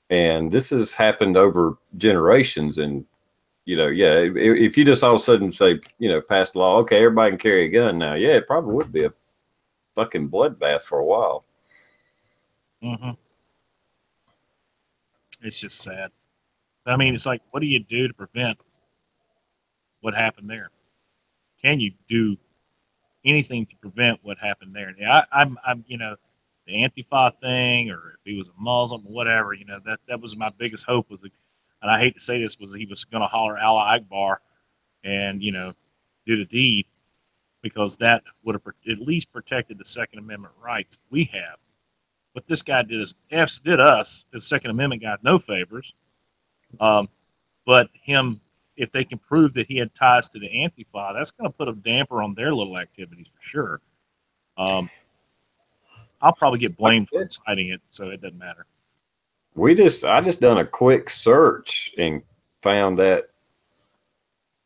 And this has happened over generations. And if you just all of a sudden say, pass the law, okay, everybody can carry a gun now, it probably would be a fucking bloodbath for a while. Mm-hmm. It's just sad. I mean, it's like, what do you do to prevent what happened there? Can you do anything to prevent what happened there? I'm the Antifa thing, or if he was a Muslim or whatever, that was my biggest hope and I hate to say this, was he was going to holler Allah Akbar and, do the deed, because that would have at least protected the Second Amendment rights we have. What this guy did us, the Second Amendment guy, no favors. But if they can prove that he had ties to the Antifa, that's going to put a damper on their little activities for sure. I'll probably get blamed for inciting it, so it doesn't matter. I just done a quick search and found that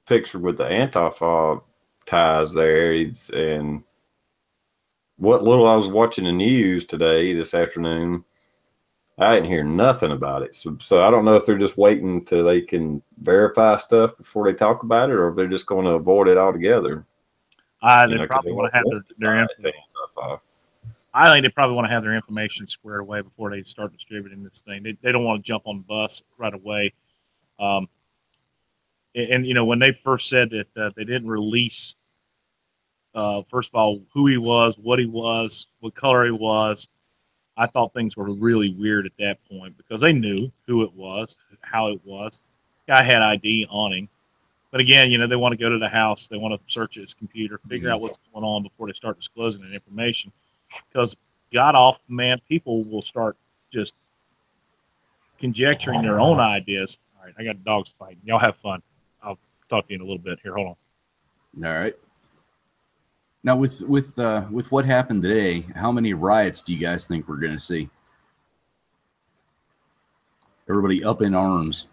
picture with the Antifa ties there, and what little I was watching the news this afternoon, I didn't hear nothing about it. So I don't know if they're just waiting till they can verify stuff before they talk about it, or if they're just going to avoid it altogether. They probably want to have their information. I think they probably want to have their information squared away before they start distributing this thing. They don't want to jump on the bus right away. And when they first said that they didn't release, first of all, who he was, what color he was, I thought things were really weird at that point, because they knew who it was, how it was. Guy had ID on him. But again, they want to go to the house. They want to search his computer, figure out what's going on before they start disclosing that information. Because God awful, man, people will start just conjecturing their own ideas. All right, I got dogs fighting. Y'all have fun. I'll talk to you in a little bit. Here, hold on. All right. Now, with what happened today, how many riots do you guys think we're going to see? Everybody up in arms.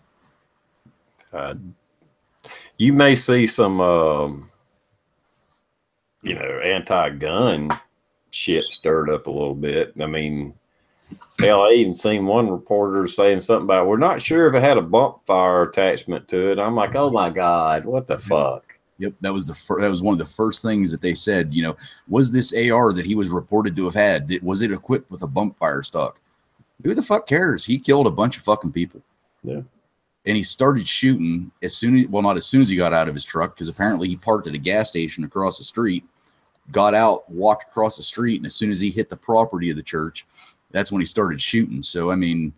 You may see some, anti-gun shit stirred up a little bit. I mean, hell, I even seen one reporter saying something about, we're not sure if it had a bump fire attachment to it. I'm like, oh my God, what the fuck? Yep, that was that was one of the first things that they said. Was this AR that he was reported to have had, was it equipped with a bump fire stock? Who the fuck cares? He killed a bunch of fucking people. Yeah. And he started shooting not as soon as he got out of his truck, because apparently he parked at a gas station across the street, got out, walked across the street, and as soon as he hit the property of the church, that's when he started shooting. So, I mean,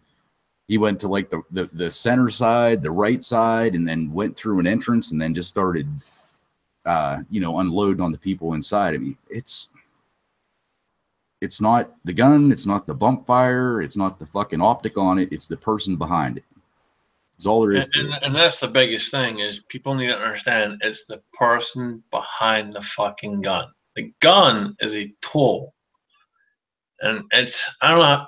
he went to like the center side, the right side, and then went through an entrance and then just started unloading on the people inside. I mean, it's not the gun, it's not the bump fire, it's not the fucking optic on it, it's the person behind it. It's all there is. And that's the biggest thing, is people need to understand it's the person behind the fucking gun. The gun is a tool. And it's, I don't know,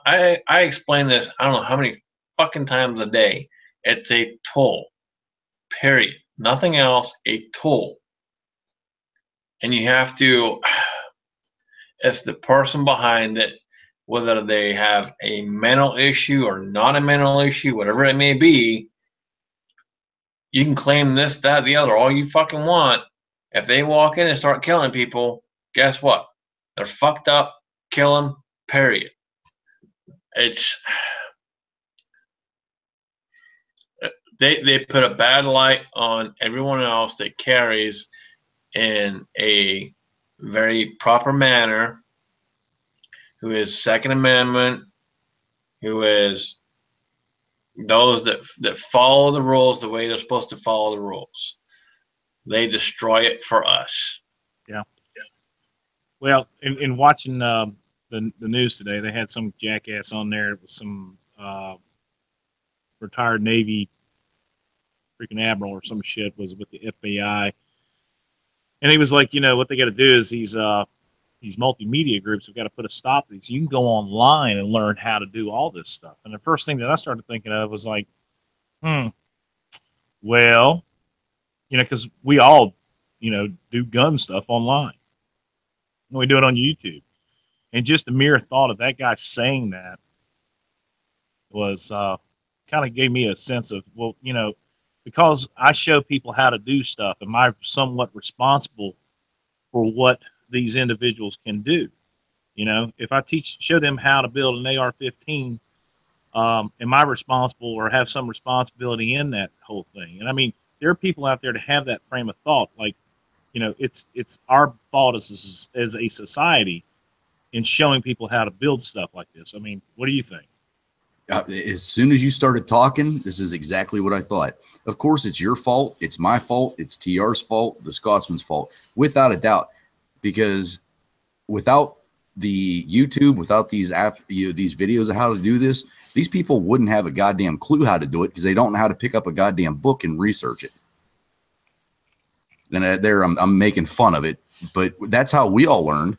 I explain this, I don't know how many fucking times a day. It's a tool. Period. Nothing else, a tool. and you have to, it's the person behind it, whether they have a mental issue or not a mental issue, whatever it may be. You can claim this, that, the other, all you fucking want. If they walk in and start killing people, guess what? They're fucked up. Kill them, period. They put a bad light on everyone else that carries in a very proper manner, who is Second Amendment, who is those that follow the rules the way they're supposed to follow the rules. They destroy it for us. Yeah. Well, in watching the news today, they had some jackass on there with some retired Navy freaking admiral or some shit, was with the FBI, and he was like, what they got to do is these multimedia groups have got to put a stop to these. You can go online and learn how to do all this stuff. And the first thing that I started thinking of was like, well, because we all, do gun stuff online. We do it on YouTube. And just the mere thought of that guy saying that was kind of gave me a sense of, well, because I show people how to do stuff, am I somewhat responsible for what these individuals can do? If I show them how to build an AR-15, am I responsible or have some responsibility in that whole thing? And I mean, there are people out there to have that frame of thought. Like, it's our fault as a society in showing people how to build stuff like this. I mean, what do you think? As soon as you started talking, this is exactly what I thought. Of course, it's your fault. It's my fault. It's TR's fault. The Scotsman's fault, without a doubt. Because without the YouTube, without these these videos of how to do this, these people wouldn't have a goddamn clue how to do it because they don't know how to pick up a goddamn book and research it. And there, I'm making fun of it, but that's how we all learned.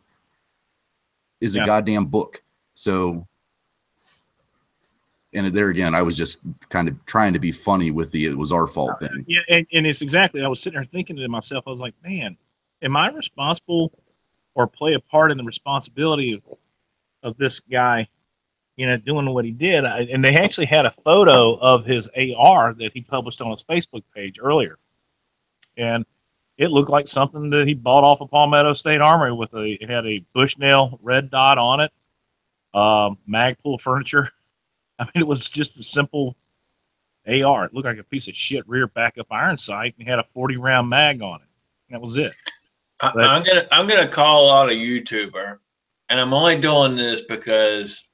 Is a goddamn book. So, and there again, I was just kind of trying to be funny with the "it was our fault" thing. Yeah, and it's exactly. I was sitting there thinking to myself, I was like, man, am I responsible or play a part in the responsibility of this guy, doing what he did? And they actually had a photo of his AR that he published on his Facebook page earlier, and it looked like something that he bought off of Palmetto State Armory it had a Bushnell red dot on it, Magpul furniture. I mean, it was just a simple AR. It looked like a piece of shit rear backup iron sight, and had a 40-round mag on it. And that was it. I'm gonna call out a YouTuber, and I'm only doing this because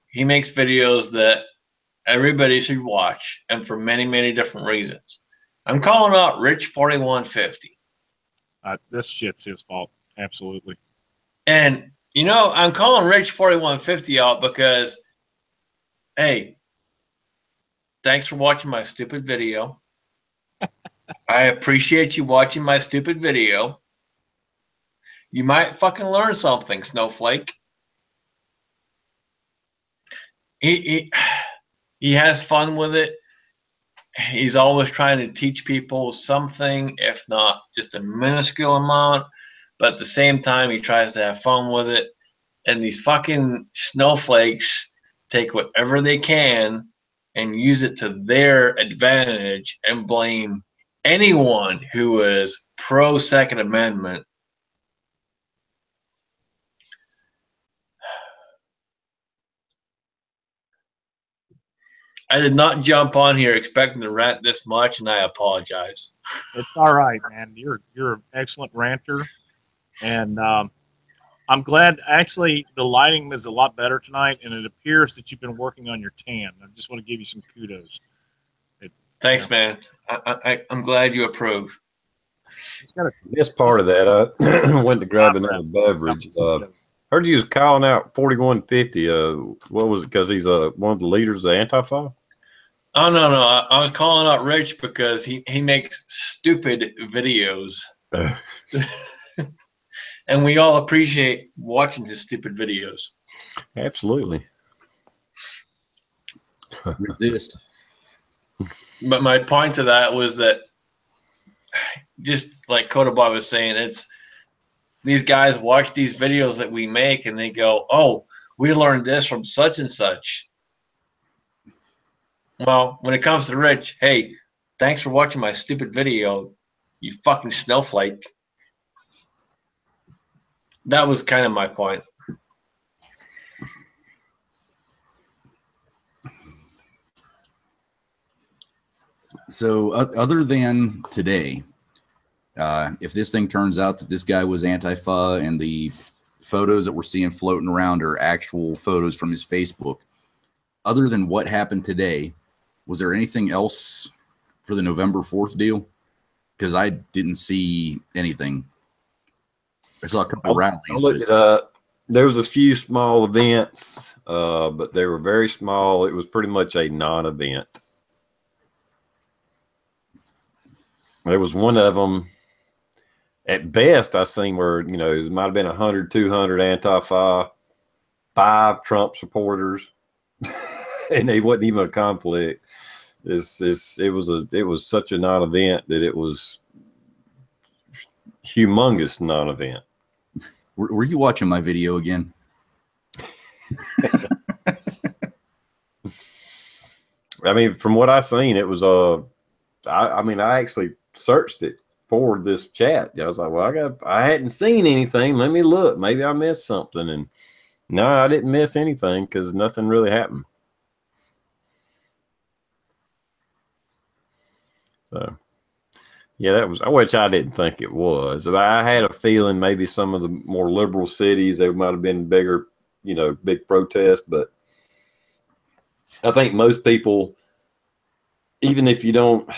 he makes videos that everybody should watch, and for many, many different reasons. I'm calling out Rich 4150. This shit's his fault, absolutely. And I'm calling Rich 4150 out because, hey, thanks for watching my stupid video. I appreciate you watching my stupid video. You might fucking learn something, Snowflake. He has fun with it. He's always trying to teach people something, if not just a minuscule amount. But at the same time, he tries to have fun with it. And these fucking snowflakes take whatever they can and use it to their advantage and blame anyone who is pro Second Amendment. I did not jump on here expecting to rant this much, and I apologize. It's all right, man. You're an excellent ranter, and I'm glad. Actually, the lighting is a lot better tonight, and it appears that you've been working on your tan. I just want to give you some kudos. Thanks, man. I'm glad you approve. This part of that, I went to grab another beverage. Heard you was calling out 4150. What was it? Because he's one of the leaders of Antifa? Oh, no. I was calling out Rich because he makes stupid videos. And we all appreciate watching his stupid videos. Absolutely. Resist. But my point to that was that just like Kodaboy was saying, it's these guys watch these videos that we make and they go, oh, we learned this from such and such. Well, when it comes to Rich, hey, thanks for watching my stupid video, you fucking snowflake. That was kind of my point. So other than today, if this thing turns out that this guy was Antifa and the photos that we're seeing floating around are actual photos from his Facebook, other than what happened today, was there anything else for the November 4th deal? Because I didn't see anything. I saw a couple rallies. I looked it up. There was a few small events, but they were very small. It was pretty much a non-event. There was one of them, at best, I seen where, you know, it might have been 100, 200 Antifa, 5 Trump supporters, and they wasn't even a conflict. It was such a non-event that it was humongous non-event. Were you watching my video again? I mean, from what I seen, it was I mean, I actually searched it for this chat. I was like, well, I hadn't seen anything. Let me look. Maybe I missed something. And no, I didn't miss anything because nothing really happened. So, yeah, that was, which I didn't think it was. I had a feeling maybe some of the more liberal cities, there might have been bigger, you know, big protests. But I think most people, even if you don't,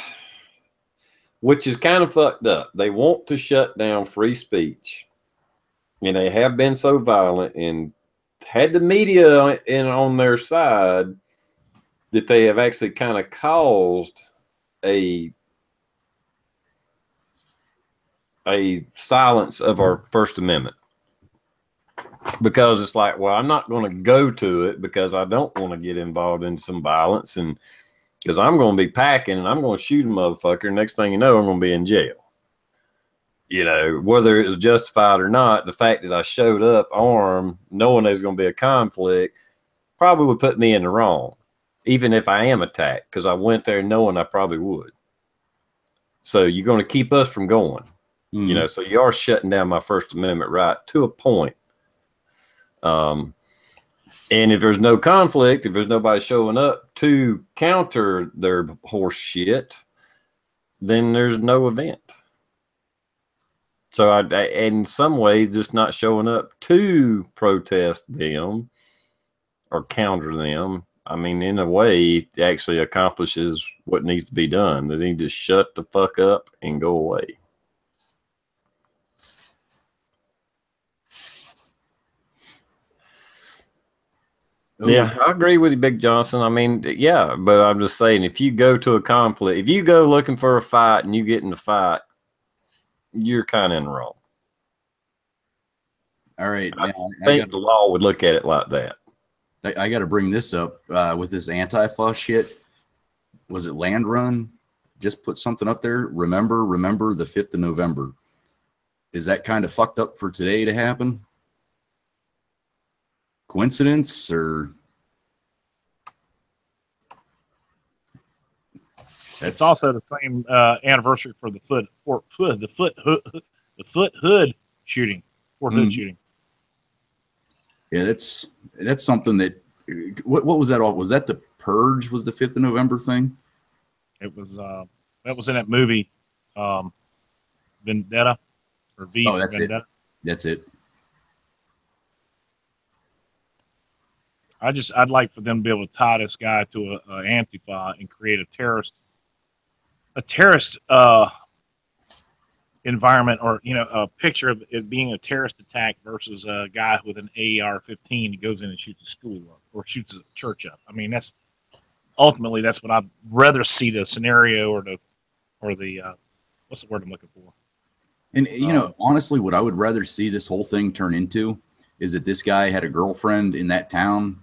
which is kind of fucked up, they want to shut down free speech. And they have been so violent and had the media on their side that they have actually kind of caused a silence of our First Amendment. Because it's like, well, I'm not going to go to it because I don't want to get involved in some violence, and because I'm going to be packing and I'm going to shoot a motherfucker. Next thing you know, I'm going to be in jail. You know, whether it was justified or not, the fact that I showed up armed, knowing there's going to be a conflict, probably would put me in the wrong, even if I am attacked, because I went there knowing I probably would. So you're going to keep us from going. Mm-hmm. You know, so you are shutting down my First Amendment right to a point. And if there's no conflict, if there's nobody showing up to counter their horse shit, then there's no event. So I in some ways, just not showing up to protest them or counter them, I mean, in a way, it actually accomplishes what needs to be done. They need to shut the fuck up and go away. Yeah, I agree with you, Big Johnson. I mean, yeah, but I'm just saying, if you go to a conflict, if you go looking for a fight and you get in the fight, you're kind of in the wrong. All right. I think the law would look at it like that. I got to bring this up with this Antifa shit. Was it Land Run? Just put something up there. Remember the 5th of November. Is that kind of fucked up for today to happen? Coincidence or? It's also the same anniversary for the foot hood shooting, Fort Hood shooting. Yeah, that's something that. What was that all? Was that the Purge? Was the 5th of November thing? It was. That was in that movie, Vendetta, or V. Oh, that's Vendetta. it. That's it. I'd like for them to be able to tie this guy to a Antifa and create a terrorist environment, or a picture of it being a terrorist attack versus a guy with an AR-15 that goes in and shoots a school up or shoots a church up. I mean, that's ultimately what I'd rather see, the scenario or the what's the word I'm looking for. And honestly, what I would rather see this whole thing turn into is that this guy had a girlfriend in that town,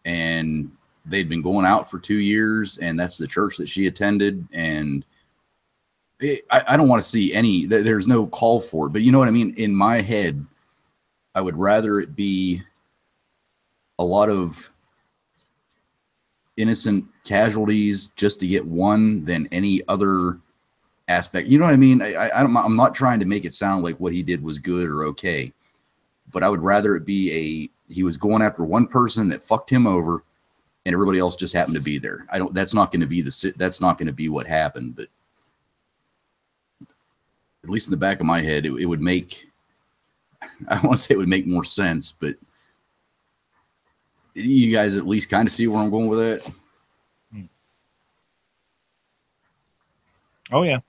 and they'd been going out for 2 years, and that's the church that she attended, and I don't want to see any. There's no call for it, but you know what I mean. In my head, I would rather it be a lot of innocent casualties just to get one than any other aspect. You know what I mean? I'm not trying to make it sound like what he did was good or okay, but I would rather it be he was going after one person that fucked him over, and everybody else just happened to be there. That's not going to be that's not going to be what happened. But at least in the back of my head, it would make. I don't want to say it would make more sense, but you guys at least kind of see where I'm going with that. Oh yeah.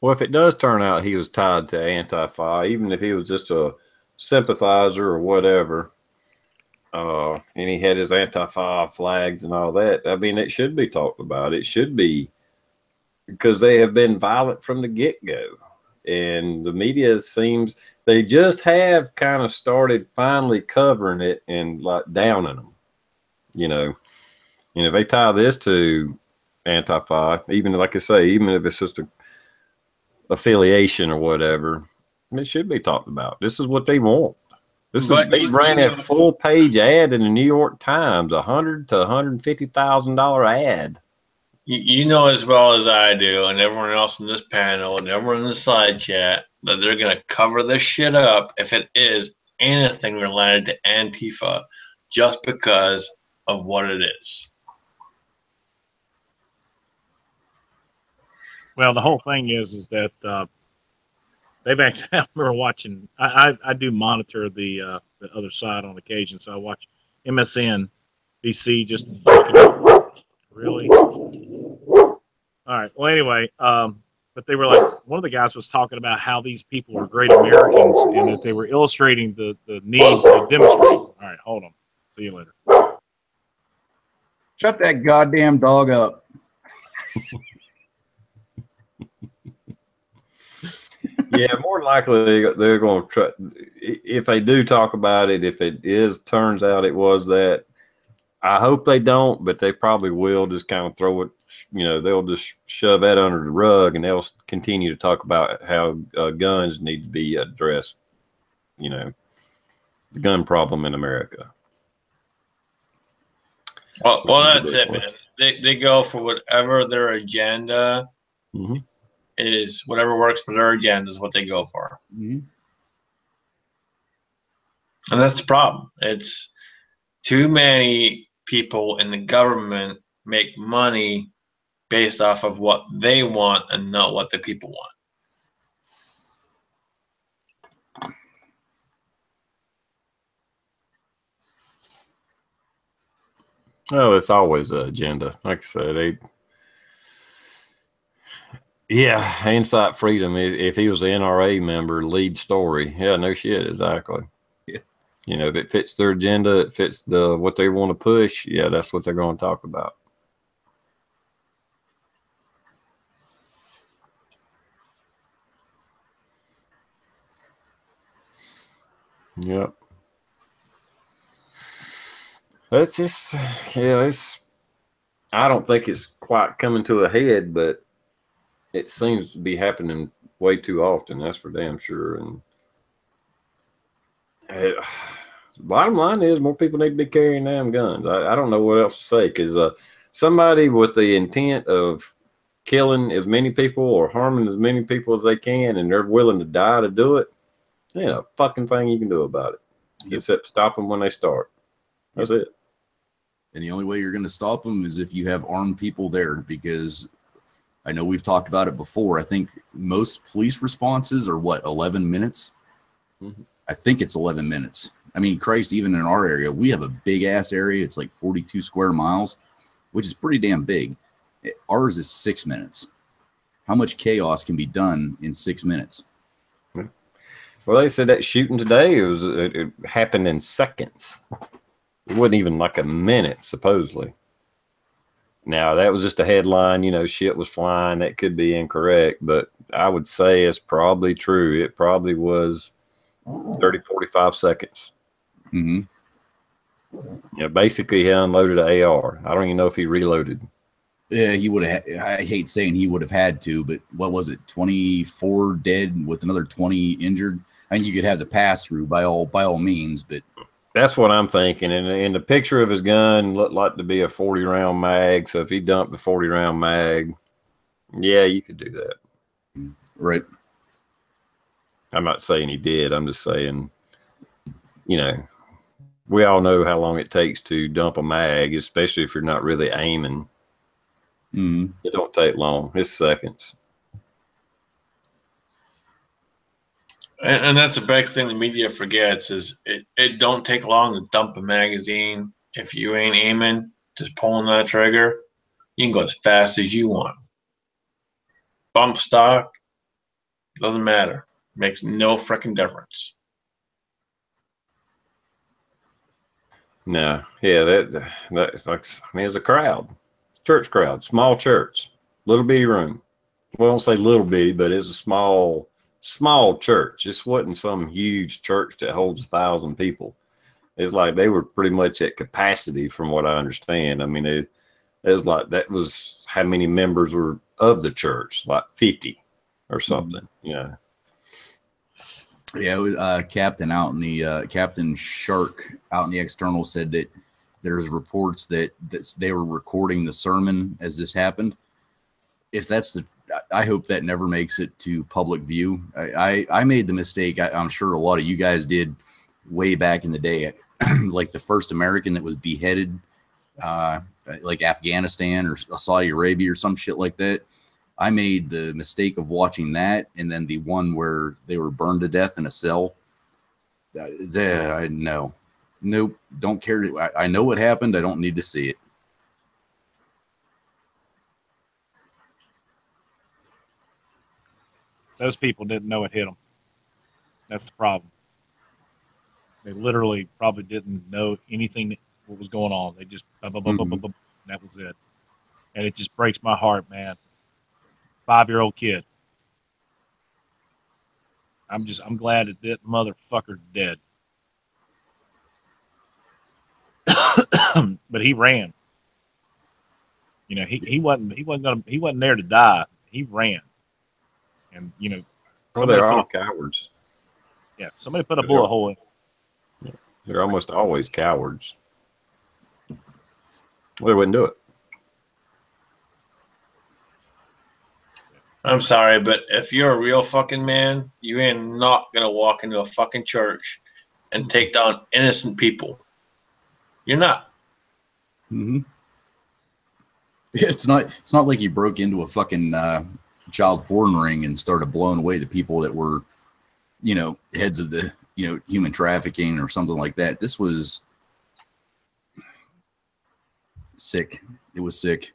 Well, if it does turn out he was tied to Antifa, even if he was just a sympathizer or whatever, and he had his Antifa flags and all that, I mean, it should be talked about. It should be, because they have been violent from the get-go. And the media seems, they just have kind of started finally covering it and like downing them. You know, if they tie this to Antifa, even like I say, even if it's just a affiliation or whatever, it should be talked about. This is what they want. They ran a full page ad in the New York Times, $100,000 to $150,000 ad. You know as well as I do, and everyone else in this panel, and everyone in the side chat, that they're going to cover this shit up if it is anything related to Antifa, just because of what it is. Well, the whole thing is that they've actually. I remember watching. I do monitor the other side on occasion, so I watch MSNBC. Just really. All right. Well, anyway, but they were like, one of the guys was talking about how these people were great Americans and that they were illustrating the need to demonstrate. All right, hold on. See you later. Shut that goddamn dog up. Yeah, more than likely they're going to try. If they do talk about it, if it turns out it was that, I hope they don't, but they probably will just kind of throw it, they'll just shove that under the rug, and they'll continue to talk about how guns need to be addressed, the gun problem in America. Well, that's it, man. They go for whatever their agenda is, whatever works for their agenda is what they go for. Mm-hmm. And that's the problem. It's too many people in the government make money based off of what they want and not what the people want. Oh, it's always an agenda. Like I said, Insight Freedom. If he was an NRA member, lead story. Yeah, no shit, exactly. Yeah. If it fits their agenda, it fits what they want to push. Yeah, that's what they're going to talk about. Yep. That's just, I don't think it's quite coming to a head, but it seems to be happening way too often. That's for damn sure. And bottom line is, more people need to be carrying damn guns. I don't know what else to say, because somebody with the intent of killing as many people or harming as many people as they can, and they're willing to die to do it, there ain't a fucking thing you can do about it, except stop them when they start. That's it. And the only way you're going to stop them is if you have armed people there, because I know we've talked about it before. I think most police responses are 11 minutes. Mm-hmm. I think it's 11 minutes. I mean, Christ, even in our area, we have a big ass area. It's like 42 square miles, which is pretty damn big. Ours is 6 minutes. How much chaos can be done in 6 minutes? Well, they said that shooting today, it happened in seconds. It wasn't even like a minute, supposedly. Now, that was just a headline, shit was flying. That could be incorrect, but I would say it's probably true. It probably was 30, 45 seconds. Mm-hmm. Basically, he unloaded an AR. I don't even know if he reloaded. Yeah, he would have. I hate saying he would have had to, but what was it? 24 dead with another 20 injured. I mean, you could have the pass through by all means, but that's what I'm thinking. And the picture of his gun looked like to be a 40-round mag. So if he dumped a 40-round mag, yeah, you could do that. Right. I'm not saying he did. I'm just saying, we all know how long it takes to dump a mag, especially if you're not really aiming. Mm-hmm. It don't take long. It's seconds. And that's a big thing the media forgets is it don't take long to dump a magazine. If you ain't aiming, just pulling that trigger, you can go as fast as you want. Bump stock, doesn't matter. Makes no freaking difference. No, yeah, that's like, I mean, it's a crowd, church crowd, small church, little bitty room. Well, I don't say little bitty, but it's a small church. This wasn't some huge church that holds 1,000 people. It's like they were pretty much at capacity, from what I understand. I mean, it was like that was how many members were of the church, like 50 or something. Yeah, it was, Captain out in the Captain Shark out in the external said that there's reports that they were recording the sermon as this happened. If that's I hope that never makes it to public view. I made the mistake. I'm sure a lot of you guys did way back in the day, like the first American that was beheaded, like Afghanistan or Saudi Arabia or some shit like that. I made the mistake of watching that, and then the one where they were burned to death in a cell. No, nope, don't care. I know what happened. I don't need to see it. Those people didn't know it hit them. That's the problem. They literally probably didn't know anything what was going on. They just that was it. And it just breaks my heart, man. 5-year-old kid. I'm glad that motherfucker's dead. But he ran. He wasn't there to die. He ran. And they're all cowards. Yeah, somebody put a bullet hole in. They're almost always cowards. Well, they wouldn't do it. I'm sorry, but if you're a real fucking man, you ain't not gonna walk into a fucking church and take down innocent people. You're not. Mm-hmm. It's not like you broke into a fucking child porn ring and started blowing away the people that were, heads of the, human trafficking or something like that. This was sick. It was sick.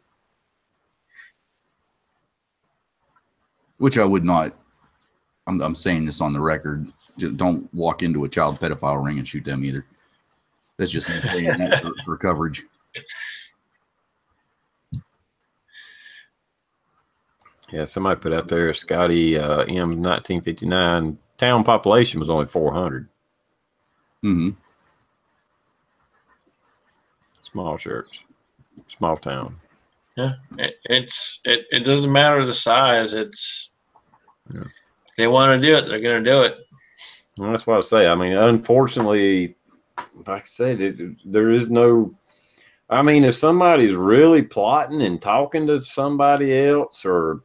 Which I would not. I'm saying this on the record. Don't walk into a child pedophile ring and shoot them either. That's just me saying that for coverage. Yeah, somebody put out there, Scotty M 1959, town population was only 400. Mm-hmm. Small church, small town. Yeah, it doesn't matter the size. If they want to do it, they're going to do it. Well, that's what I say. I mean, unfortunately, like I said, there is no. I mean, if somebody's really plotting and talking to somebody else or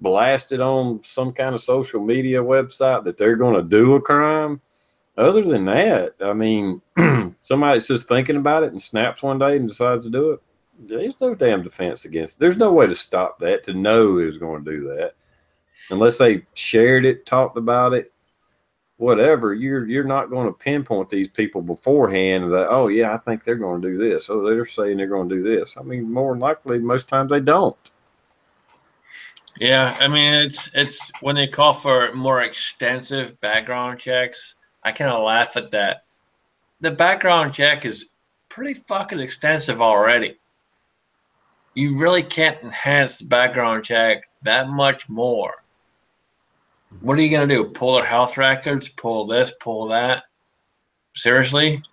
blasted on some kind of social media website that they're going to do a crime, other than that, I mean, somebody's just thinking about it and snaps one day and decides to do it. There's no damn defense against it. There's no way to stop that, to know who's going to do that. Unless they shared it, talked about it, whatever, you're not going to pinpoint these people beforehand that, oh, yeah, I think they're going to do this. Oh, they're saying they're going to do this. I mean, more than likely, most times they don't. Yeah, I mean, it's when they call for more extensive background checks, I kind of laugh at that. The background check is pretty fucking extensive already. You really can't enhance the background check that much more. What are you going to do? Pull their health records? Pull this? Pull that? Seriously?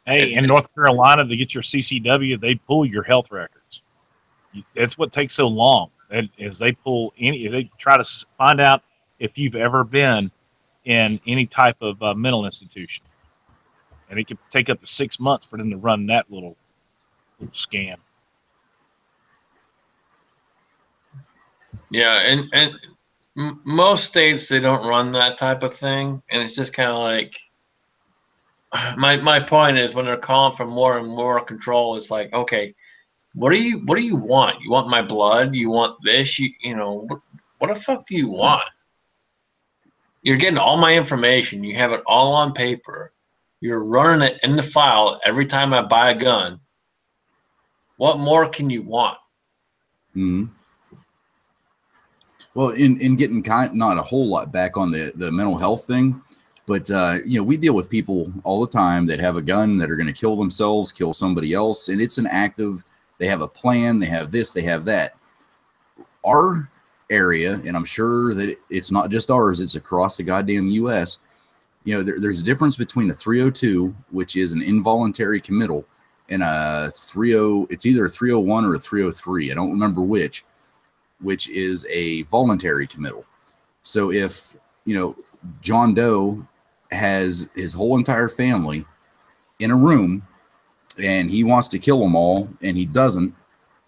Hey, in North Carolina, to get your CCW, they pull your health records. That's what takes so long. And is they try to find out if you've ever been in any type of mental institution, and it could take up to 6 months for them to run that little scan. Yeah, and most states, they don't run that type of thing, and it's just kind of like, my point is, when they're calling for more and more control, it's like, okay, what do you want? You want my blood? You want this? You know, what the fuck do you want? You're getting all my information. You have it all on paper. You're running it in the file every time I buy a gun. What more can you want? Mm-hmm. Well, in getting not a whole lot back on the mental health thing, but you know, we deal with people all the time that have a gun, that are going to kill themselves, kill somebody else, and it's an active. They have a plan. They have this. They have that. Our area, and I'm sure that it's not just ours. It's across the goddamn U.S. You know, there's a difference between a 302, which is an involuntary committal, and a 30. It's either a 301 or a 303. I don't remember which is a voluntary committal. So if, you know, John Doe has his whole entire family in a room and he wants to kill them all and he doesn't,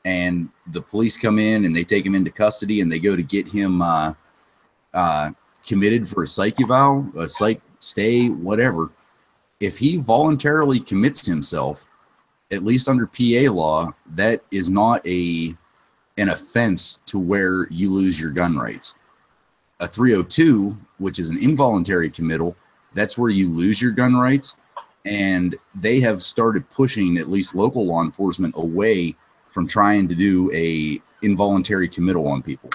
and the police come in and they take him into custody and they go to get him committed for a psych eval, a psych stay, whatever. If he voluntarily commits himself, at least under PA law, that is not an offense to where you lose your gun rights. A 302, which is an involuntary committal, that's where you lose your gun rights. And they have started pushing at least local law enforcement away from trying to do a involuntary committal on people.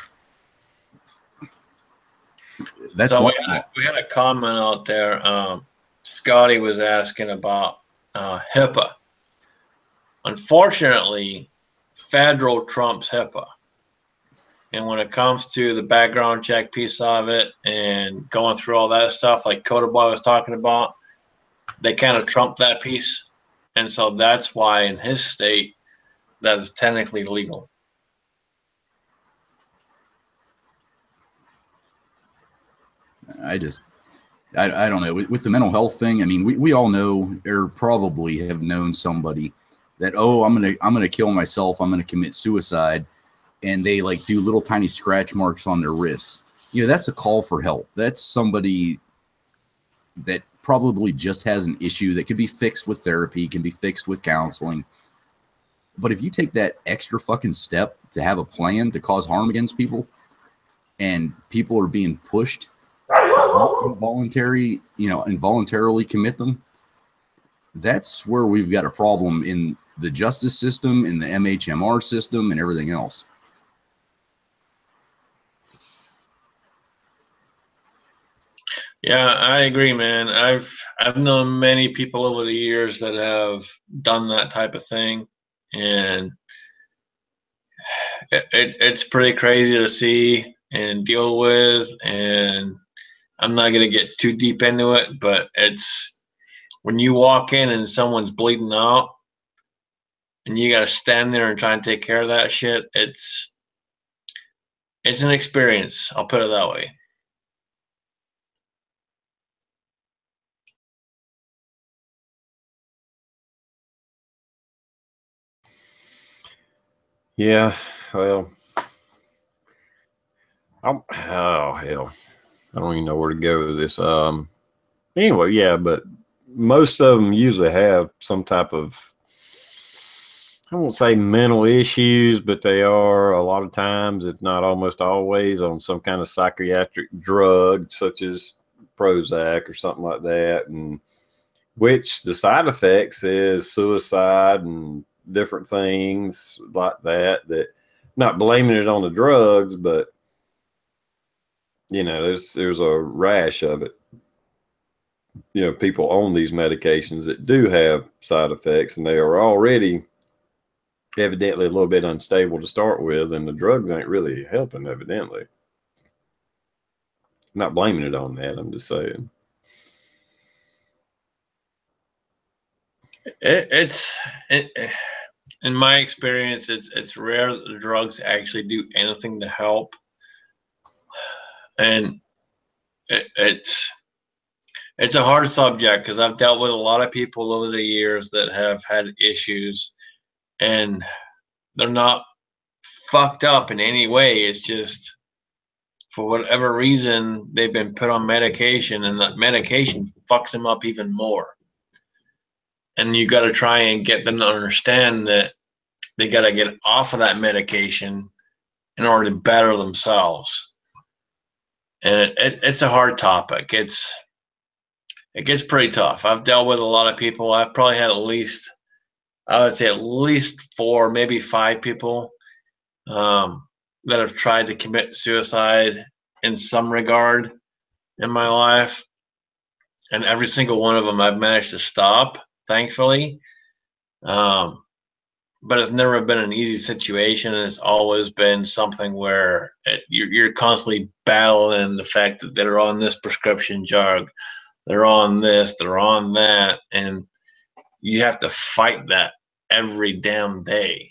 That's so why we had a comment out there. Scotty was asking about HIPAA. Unfortunately, federal trumps HIPAA. And when it comes to the background check piece of it and going through all that stuff, like Coda Boy was talking about, they kind of trump that piece. And so that's why in his state, that is technically legal. I don't know. With the mental health thing, I mean, we all know, or probably have known somebody that, oh, I'm gonna kill myself, I'm gonna commit suicide, and they like do little tiny scratch marks on their wrists. You know, that's a call for help. That's somebody that probably just has an issue that could be fixed with therapy, can be fixed with counseling. But if you take that extra fucking step to have a plan to cause harm against people, and people are being pushed to involuntarily commit them, that's where we've got a problem in the justice system, in the MHMR system, and everything else. Yeah, I agree, man. I've known many people over the years that have done that type of thing, and it's pretty crazy to see and deal with. And I'm not going to get too deep into it, but it's when you walk in and someone's bleeding out and you got to stand there and try and take care of that shit. It's an experience. I'll put it that way. Yeah, well, oh hell, I don't even know where to go with this. Anyway, yeah, but most of them usually have some type of, I won't say mental issues, but they are a lot of times, if not almost always, on some kind of psychiatric drug, such as Prozac or something like that, and which the side effects is suicide and different things like that. That, not blaming it on the drugs, but you know, there's a rash of it. You know, people on these medications that do have side effects, and they are already evidently a little bit unstable to start with, and the drugs ain't really helping, evidently. I'm not blaming it on that. I'm just saying. It's in my experience, it's rare that the drugs actually do anything to help, and it's a hard subject because I've dealt with a lot of people over the years that have had issues, and they're not fucked up in any way. It's just for whatever reason they've been put on medication, and that medication fucks them up even more. And you got to try and get them to understand that they got to get off of that medication in order to better themselves. And it's a hard topic. It gets pretty tough. I've dealt with a lot of people. I've probably had I would say at least 4, maybe 5 people that have tried to commit suicide in some regard in my life. And every single one of them I've managed to stop, thankfully. But it's never been an easy situation. And it's always been something where you're constantly battling the fact that they're on this prescription drug, they're on this, they're on that. And you have to fight that every damn day.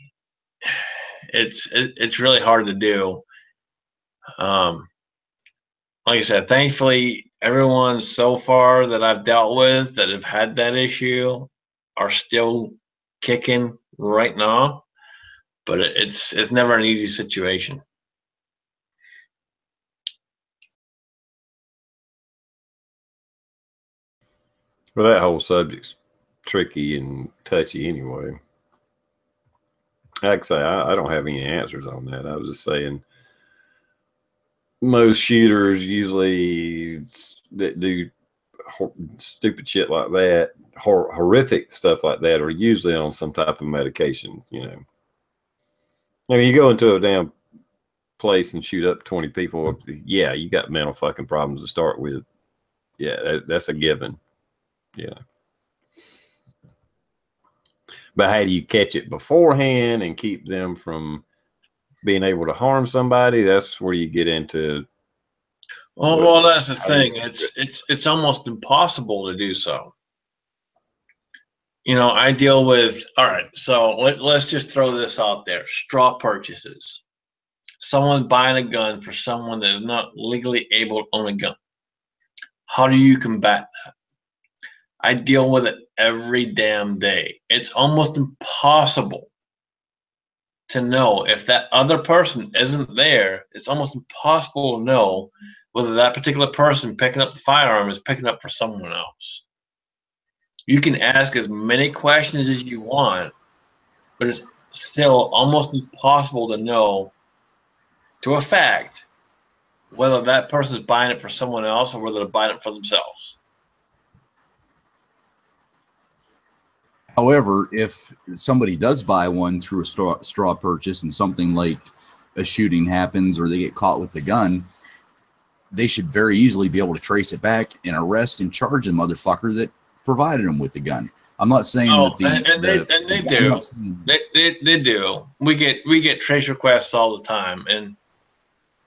It's really hard to do. Like I said, thankfully, everyone so far that I've dealt with that have had that issue are still kicking right now. But it's never an easy situation. Well, that whole subject's tricky and touchy anyway. Like I say, I don't have any answers on that. I was just saying most shooters usually that do stupid shit like that, horrific stuff like that, are usually on some type of medication, you know. I mean, you go into a damn place and shoot up 20 people, yeah, you got mental fucking problems to start with. Yeah, that's a given. Yeah. But how do you catch it beforehand and keep them from being able to harm somebody? That's where you get into. Well, that's the thing. It's almost impossible to do so. You know, I deal with, all right, so let's just throw this out there. Straw purchases. Someone buying a gun for someone that is not legally able to own a gun. How do you combat that? I deal with it every damn day. It's almost impossible to know if that other person isn't there. It's almost impossible to know whether that particular person picking up the firearm is picking up for someone else. You can ask as many questions as you want, but it's still almost impossible to know to a fact whether that person is buying it for someone else or whether they're buying it for themselves. However, if somebody does buy one through a straw purchase and something like a shooting happens or they get caught with the gun, they should very easily be able to trace it back and arrest and charge the motherfucker that provided them with the gun. I'm not saying that they do. We get trace requests all the time, and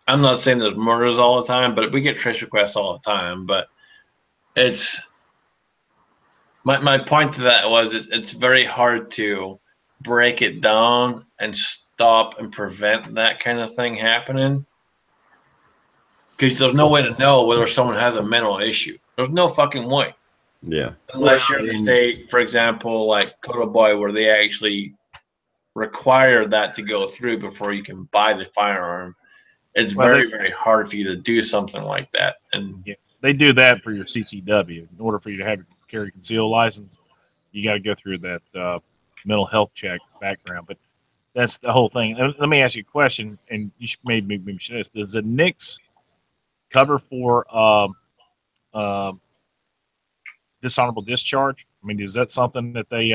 I'm not saying there's murders all the time, but we get trace requests all the time. But it's my point to that was it's very hard to break it down and stop and prevent that kind of thing happening, because there's no way to know whether someone has a mental issue. There's no fucking way. Yeah. Unless you're in a state, for example, like Cotaboy, where they actually require that to go through before you can buy the firearm. It's very hard for you to do something like that. And yeah, they do that for your CCW. In order for you to have your carry conceal license, you got to go through that mental health check background. But that's the whole thing. Let me ask you a question, and you should maybe mention this. Does the NICS cover for dishonorable discharge? I mean, is that something that they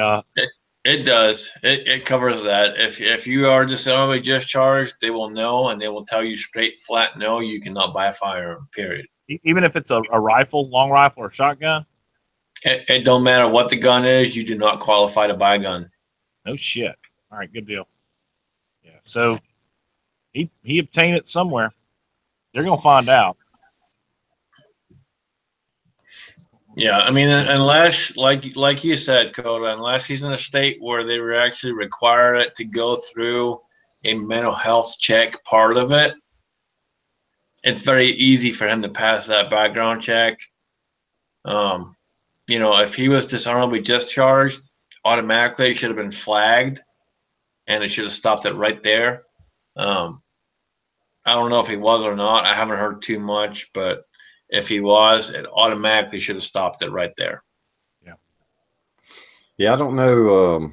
it does. It covers that. If you are dishonorably discharged, they will know, and they will tell you straight flat no, you cannot buy a firearm, period. Even if it's a rifle, long rifle, or shotgun? It don't matter what the gun is, you do not qualify to buy a gun. No shit. All right, good deal. Yeah. So he obtained it somewhere. They're gonna find out. Yeah, I mean, unless, like you said, Coda, unless he's in a state where they were actually require it to go through a mental health check part of it, it's very easy for him to pass that background check. You know, if he was dishonorably discharged, automatically it should have been flagged, and it should have stopped it right there. I don't know if he was or not. I haven't heard too much, but if he was, it automatically should have stopped it right there. Yeah, I don't know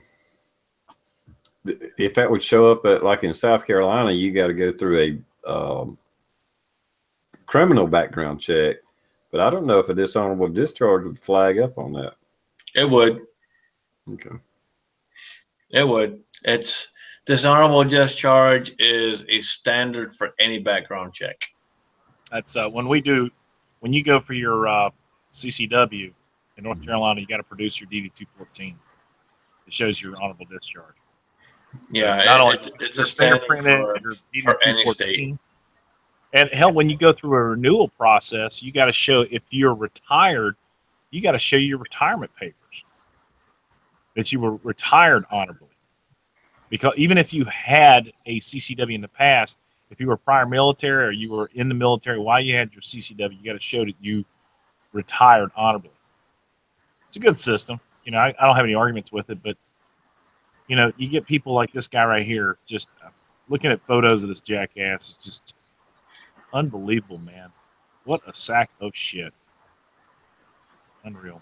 if that would show up at, like in South Carolina, you got to go through a criminal background check, but I don't know if a dishonorable discharge would flag up on that. It would. Okay. It would. It's dishonorable discharge is a standard for any background check. That's when you go for your CCW in North Carolina, you got to produce your DD 214. It shows your honorable discharge. Yeah, so not only it's a standard for any state. And hell, when you go through a renewal process, you got to show, if you're retired, you got to show your retirement papers that you were retired honorably. Because even if you had a CCW in the past, if you were prior military or you were in the military while you had your CCW, you got to show that you retired honorably. It's a good system. You know, I don't have any arguments with it, but you know, you get people like this guy right here, just looking at photos of this jackass. It's just unbelievable, man. What a sack of shit. Unreal.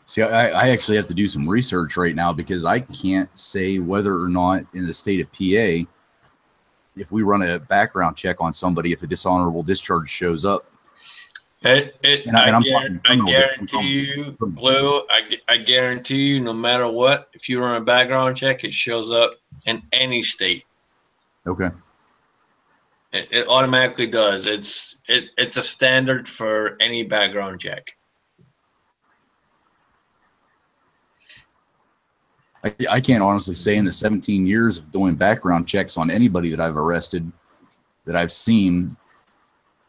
See, I actually have to do some research right now because I can't say whether or not in the state of PA, if we run a background check on somebody, if a dishonorable discharge shows up. I guarantee you, Blue, I guarantee you, no matter what, if you run a background check, it shows up in any state. Okay. It automatically does. It's a standard for any background check. I can't honestly say in the 17 years of doing background checks on anybody that I've arrested that I've seen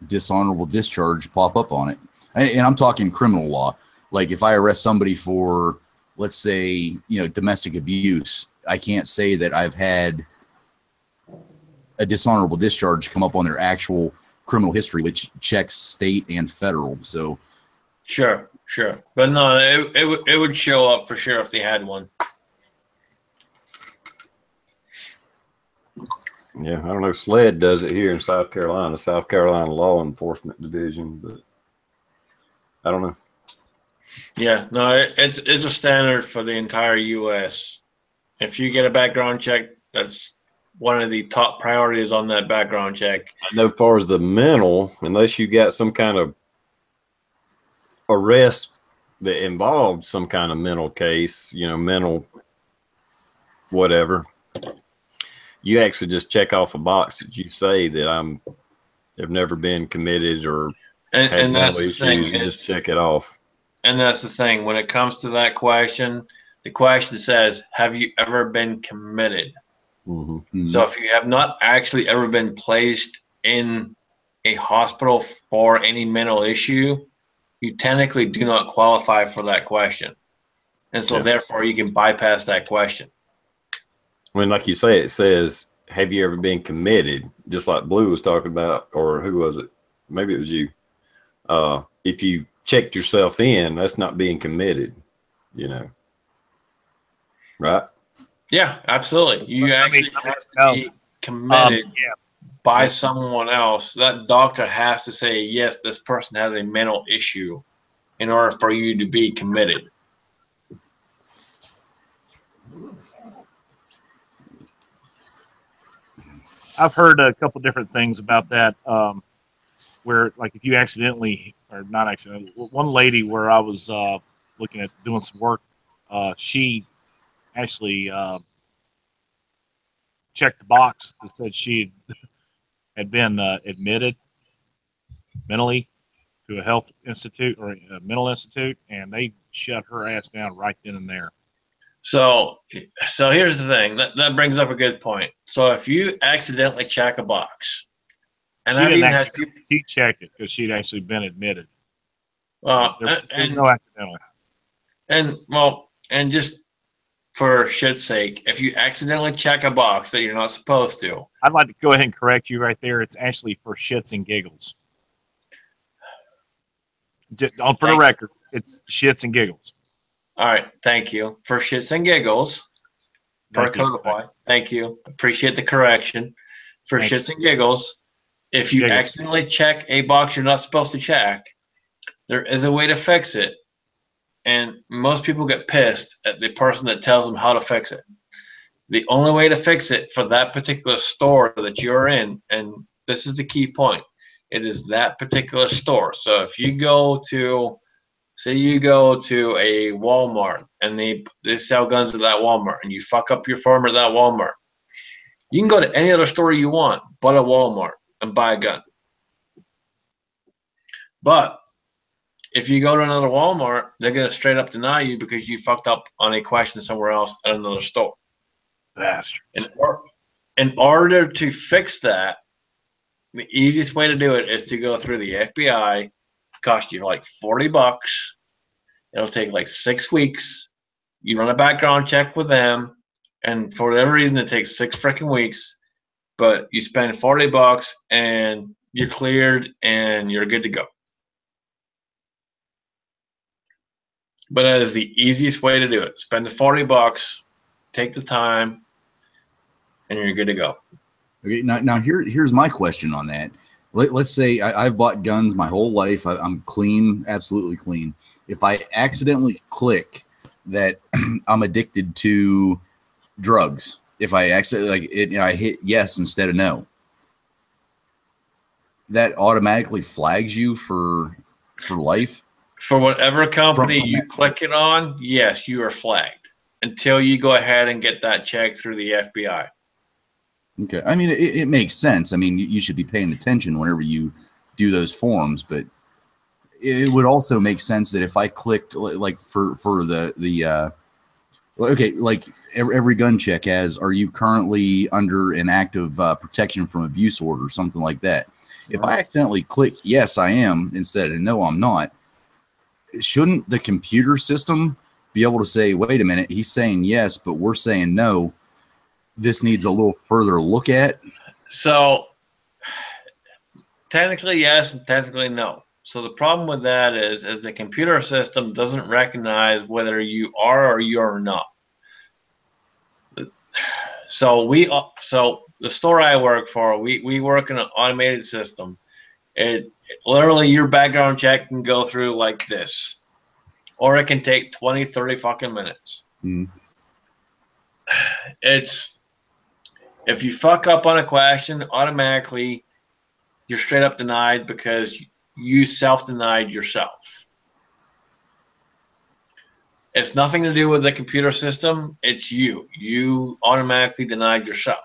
dishonorable discharge pop up on it. And I'm talking criminal law. Like if I arrest somebody for, let's say, domestic abuse, I can't say that I've had a dishonorable discharge come up on their actual criminal history, which checks state and federal. So sure. But no, it would show up for sure if they had one. Yeah, I don't know. SLED does it here in South Carolina, South Carolina Law Enforcement Division, but I don't know. Yeah, no, it's a standard for the entire U.S. If you get a background check, that's one of the top priorities on that background check. I know as far as the mental, unless you got some kind of arrest that involved some kind of mental case, mental whatever, you actually just check off a box that you say that have never been committed or had mental issues, and just check it off. And that's the thing. When it comes to that question, the question says, have you ever been committed? Mm-hmm. So if you have not actually ever been placed in a hospital for any mental issue, you technically do not qualify for that question. And so therefore you can bypass that question. When, like you say, it says, have you ever been committed? Just like Blue was talking about, or who was it? Maybe it was you. If you checked yourself in, that's not being committed, right? Yeah, absolutely. You actually have to be committed by someone else. That doctor has to say, yes, this person has a mental issue in order for you to be committed. I've heard a couple different things about that, where like if you accidentally, or not accidentally, one lady where I was looking at doing some work, she actually checked the box that said she had been admitted mentally to a health institute or a mental institute, and they shut her ass down right then and there. So here's the thing. That brings up a good point. So if you accidentally check a box And She I've didn't even had actually, people. she checked it because she'd actually been admitted. There's And no accidental. and just for shit's sake, if you accidentally check a box that you're not supposed to, I'd like to go ahead and correct you right there. It's actually for shits and giggles. For the record, it's shits and giggles. all right, thank you. For shits and giggles, per Thank you. codify. Thank you. Appreciate the correction. For Thank shits and giggles, if you Giggles. accidentally check a box you're not supposed to check, there is a way to fix it. And most people get pissed at the person that tells them how to fix it. The only way to fix it for that particular store that you're in, and this is the key point, it is that particular store. So if you go to, say you go to a Walmart and they sell guns at that Walmart and you fuck up your form at that Walmart, you can go to any other store you want but a Walmart and buy a gun. But if you go to another Walmart, they're going to straight up deny you because you fucked up on a question somewhere else at another store. Bastards. In order to fix that, the easiest way to do it is to go through the FBI. It costs you like $40. It'll take like 6 weeks. You run a background check with them, and for whatever reason, it takes 6 freaking weeks. But you spend $40 and you're cleared and you're good to go. But that is the easiest way to do it. Spend the $40, take the time, and you're good to go. Okay, now here's my question on that. Let's say I've bought guns my whole life. I'm clean, absolutely clean. If I accidentally click that I'm addicted to drugs, if I accidentally I hit yes instead of no, that automatically flags you for life. For whatever company you click it on, yes, you are flagged until you go ahead and get that checked through the FBI. Okay. I mean, it makes sense. I mean, you should be paying attention whenever you do those forms, but it would also make sense that if I clicked like for okay, like every gun check has, are you currently under an active protection from abuse order or something like that? If I accidentally click yes, I am instead of no, I'm not, shouldn't the computer system be able to say, wait a minute, he's saying yes, but we're saying no. This needs a little further look at? So technically yes and technically no. So the problem with that is the computer system doesn't recognize whether you are or you're not. So the store I work for, we work in an automated system. It literally, your background check can go through like this, or it can take 20, 30 fucking minutes. It's, if you fuck up on a question, automatically you're straight up denied because you self-denied yourself. It's nothing to do with the computer system. It's you. You automatically denied yourself.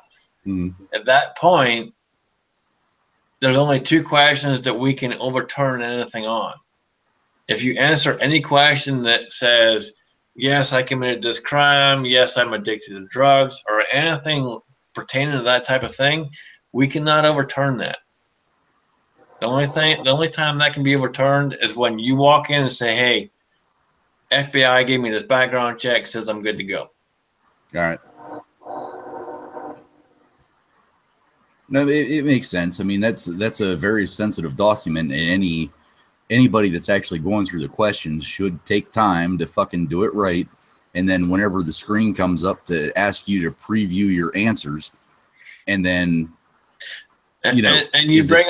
At that point, there's only 2 questions that we can overturn anything on. If you answer any question that says, yes, I committed this crime, yes, I'm addicted to drugs, or anything pertaining to that type of thing, we cannot overturn that. The only time that can be overturned is when you walk in and say, hey, FBI gave me this background check, says I'm good to go. All right. No, it makes sense. I mean, that's a very sensitive document, and anybody that's actually going through the questions should take time to fucking do it right. And then whenever the screen comes up to ask you to preview your answers, and then you bring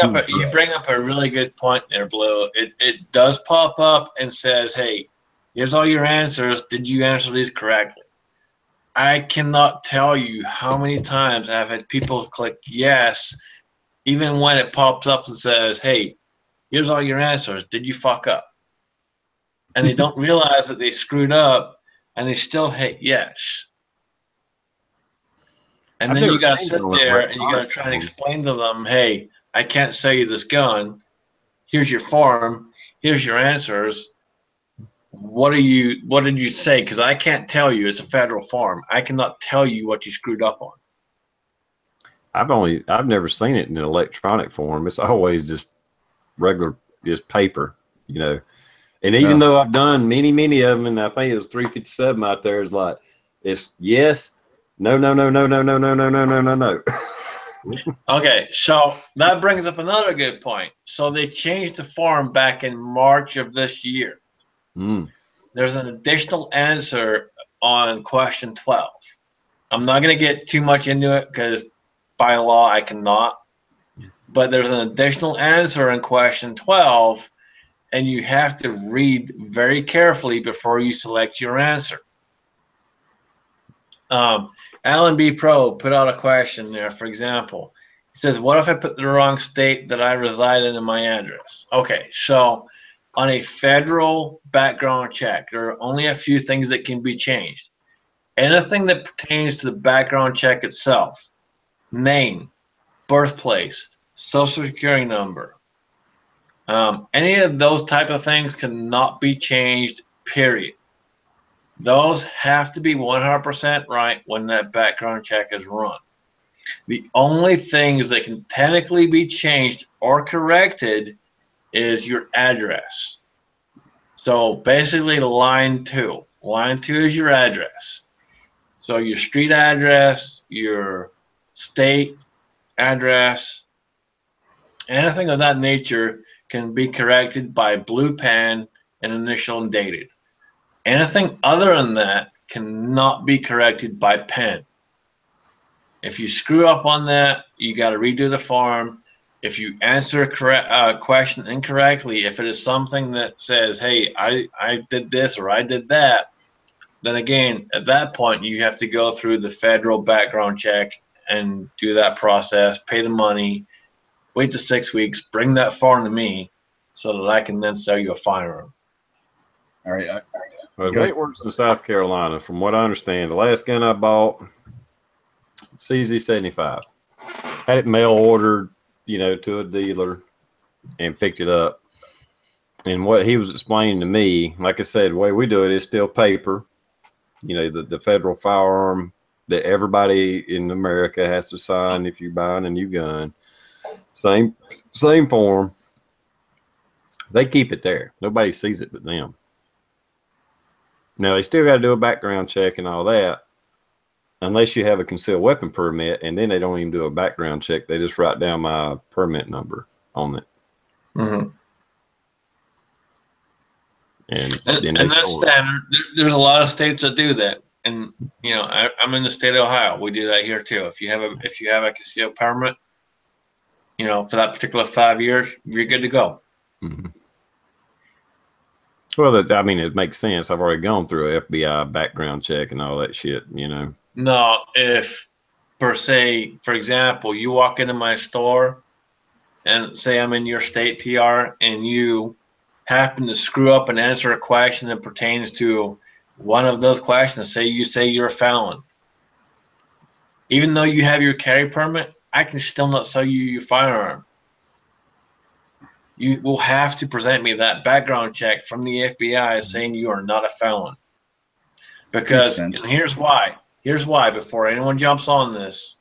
up a really good point there, Blue. It does pop up and says, hey, here's all your answers. Did you answer these correctly? I cannot tell you how many times I've had people click yes, even when it pops up and says, hey, here's all your answers. Did you fuck up? And they don't realize that they screwed up, and they still hit yes. And then you got to sit there and you got to try and explain to them, hey, I can't sell you this gun. Here's your form. Here's your answers. What did you say? Because I can't tell you. It's a federal form. I cannot tell you what you screwed up on. I've never seen it in an electronic form. It's always just regular, just paper, you know. And even though I've done many of them, and I think it was 357 out there, is like, it's yes, no. Okay, so that brings up another good point. So they changed the form back in March of this year. There's an additional answer on question 12. I'm not going to get too much into it because by law I cannot. But there's an additional answer in question 12, and you have to read very carefully before you select your answer. Alan B. Pro put out a question there, for example. He says, what if I put the wrong state that I reside in my address? Okay, so on a federal background check, there are only a few things that can be changed. Anything that pertains to the background check itself, name, birthplace, social security number, any of those type of things cannot be changed, period. Those have to be 100% right when that background check is run. The only things that can technically be changed or corrected is your address. So basically line 2. Line 2 is your address. So your street address, your state address, anything of that nature can be corrected by blue pen and initial and dated. Anything other than that cannot be corrected by pen. If you screw up on that, you got to redo the form. If you answer a question incorrectly, if it is something that says, hey, I did this or I did that, then again, at that point, you have to go through the federal background check and do that process, pay the money, wait the 6 weeks, bring that form to me so that I can then sell you a firearm. All right. Well, the way it works in South Carolina, from what I understand, the last gun I bought, CZ75, had it mail ordered, you know, to a dealer and picked it up. And what he was explaining to me, like I said, the way we do it is still paper. You know, the federal firearm that everybody in America has to sign if you're buying a new gun. Same form. They keep it there. Nobody sees it but them. Now, they still got to do a background check and all that, unless you have a concealed weapon permit, and then they don't even do a background check. They just write down my permit number on it. Mm-hmm. And that's standard. There's a lot of states that do that, and you know, I'm in the state of Ohio. We do that here too. If you have a concealed permit, you know, for that particular 5 years, you're good to go. Mm-hmm. Well, I mean, it makes sense. I've already gone through a FBI background check and all that shit, you know. No, if, for example, you walk into my store and say I'm in your state, TR, and you happen to screw up and answer a question that pertains to one of those questions, say you're a felon. Even though you have your carry permit, I can still not sell you your firearm. You will have to present me that background check from the FBI saying you are not a felon. Because, and here's why. Here's why, before anyone jumps on this.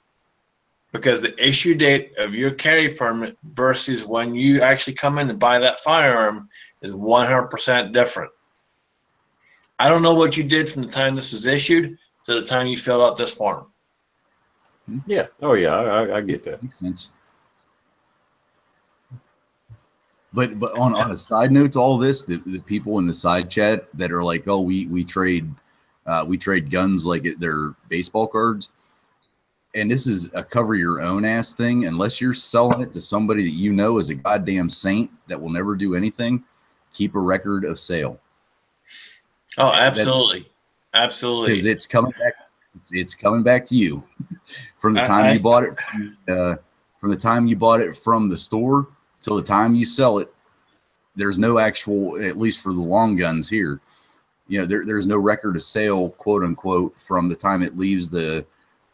Because the issue date of your carry permit versus when you actually come in to buy that firearm is 100% different. I don't know what you did from the time this was issued to the time you filled out this form. Yeah. Oh, yeah. I get that. Makes sense. But on a side note to all this, the people in the side chat that are like, oh, we trade guns like they're baseball cards, and this is a cover your own ass thing. Unless you're selling it to somebody that you know is a goddamn saint that will never do anything, keep a record of sale. Oh, absolutely, absolutely. Because it's coming back. It's coming back to you from the time you bought it. From the time you bought it from the store till the time you sell it, there's no actual, at least for the long guns here, you know, there's no record of sale, quote unquote, from the time it leaves the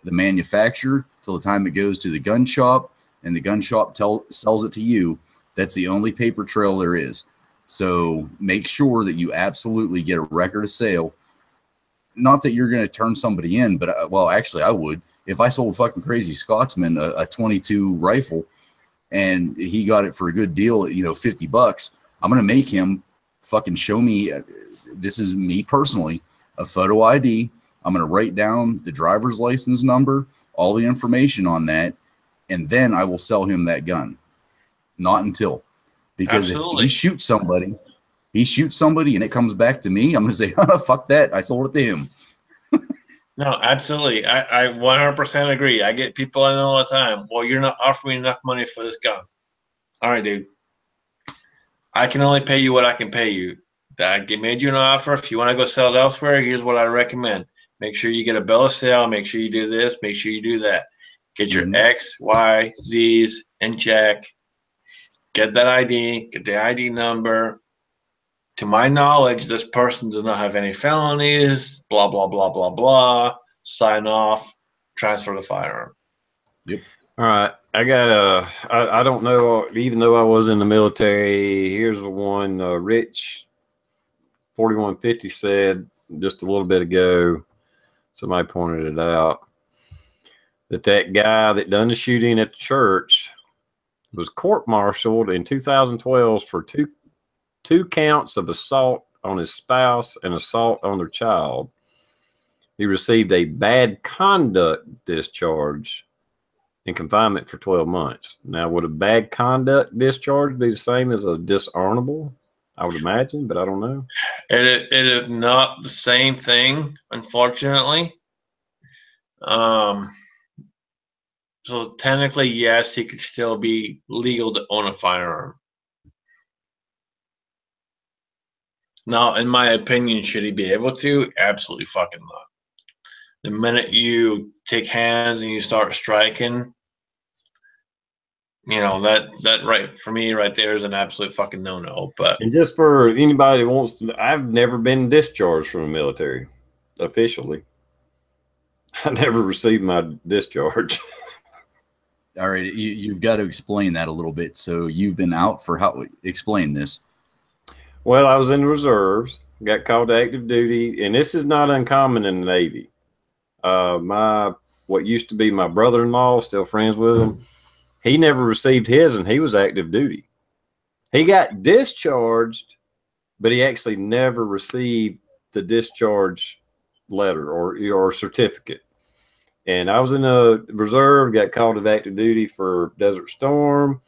manufacturer till the time it goes to the gun shop, and the gun shop sells it to you. That's the only paper trail there is. So make sure that you absolutely get a record of sale. Not that you're going to turn somebody in, but well, actually I would. if I sold fucking Crazy Scotsman a 22 rifle and he got it for a good deal at, $50, I'm going to make him fucking show me, this is me personally, a photo ID. I'm going to write down the driver's license number, all the information on that, and then I will sell him that gun. Not until. Because Absolutely. if he shoots somebody and it comes back to me, I'm going to say, fuck that. I sold it to him. No, absolutely. I 100% agree. I get people I know all the time. Well, you're not offering me enough money for this gun. All right, dude. I can only pay you what I can pay you. I made you an offer. If you want to go sell it elsewhere, here's what I recommend. Make sure you get a bill of sale. Make sure you do this. Make sure you do that. Get your X, Y, Z's in check. Get that ID. Get the ID number. To my knowledge, this person does not have any felonies. Blah, blah, blah, blah, blah. Sign off. Transfer the firearm. Yep. All right. I got I don't know, even though I was in the military, here's the one Rich 4150 said just a little bit ago. Somebody pointed it out that guy that done the shooting at the church was court-martialed in 2012 for two counts of assault on his spouse and assault on their child. He received a bad conduct discharge in confinement for 12 months. Now, would a bad conduct discharge be the same as a dishonorable? I would imagine, but I don't know. It is not the same thing, unfortunately. So technically, yes, he could still be legal to own a firearm. Now, in my opinion, should he be able to? Absolutely fucking not. The minute you take hands and you start striking, that right for me right there is an absolute fucking no-no. But And just for anybody that wants to, I've never been discharged from the military officially. I never received my discharge. All right, you've got to explain that a little bit. So you've been out for how? Explain this. Well, I was in the reserves, got called to active duty, and this is not uncommon in the Navy. What used to be my brother-in-law, still friends with him, he never received his, and he was active duty. He got discharged, but he actually never received the discharge letter or certificate. And I was in the reserve, got called to active duty for Desert Storm.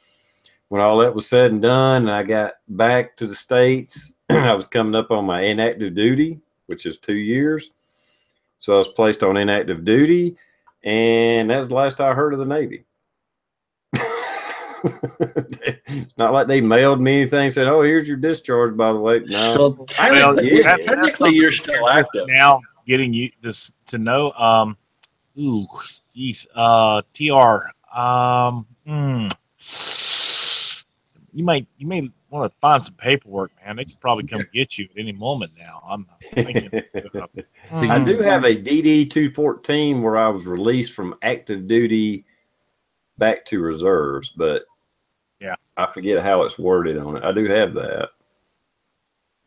When all that was said and done, and I got back to the States, I was coming up on my inactive duty, which is 2 years. So I was placed on inactive duty, and that was the last I heard of the Navy. It's not like they mailed me anything, said, "Oh, here's your discharge, by the way." No. So technically you're still active. Now getting you this to know. TR. You may want to find some paperwork, man. They could probably come get you at any moment now. I'm thinking. So I do have a DD 214 where I was released from active duty back to reserves, but yeah, I forget how it's worded on it. I do have that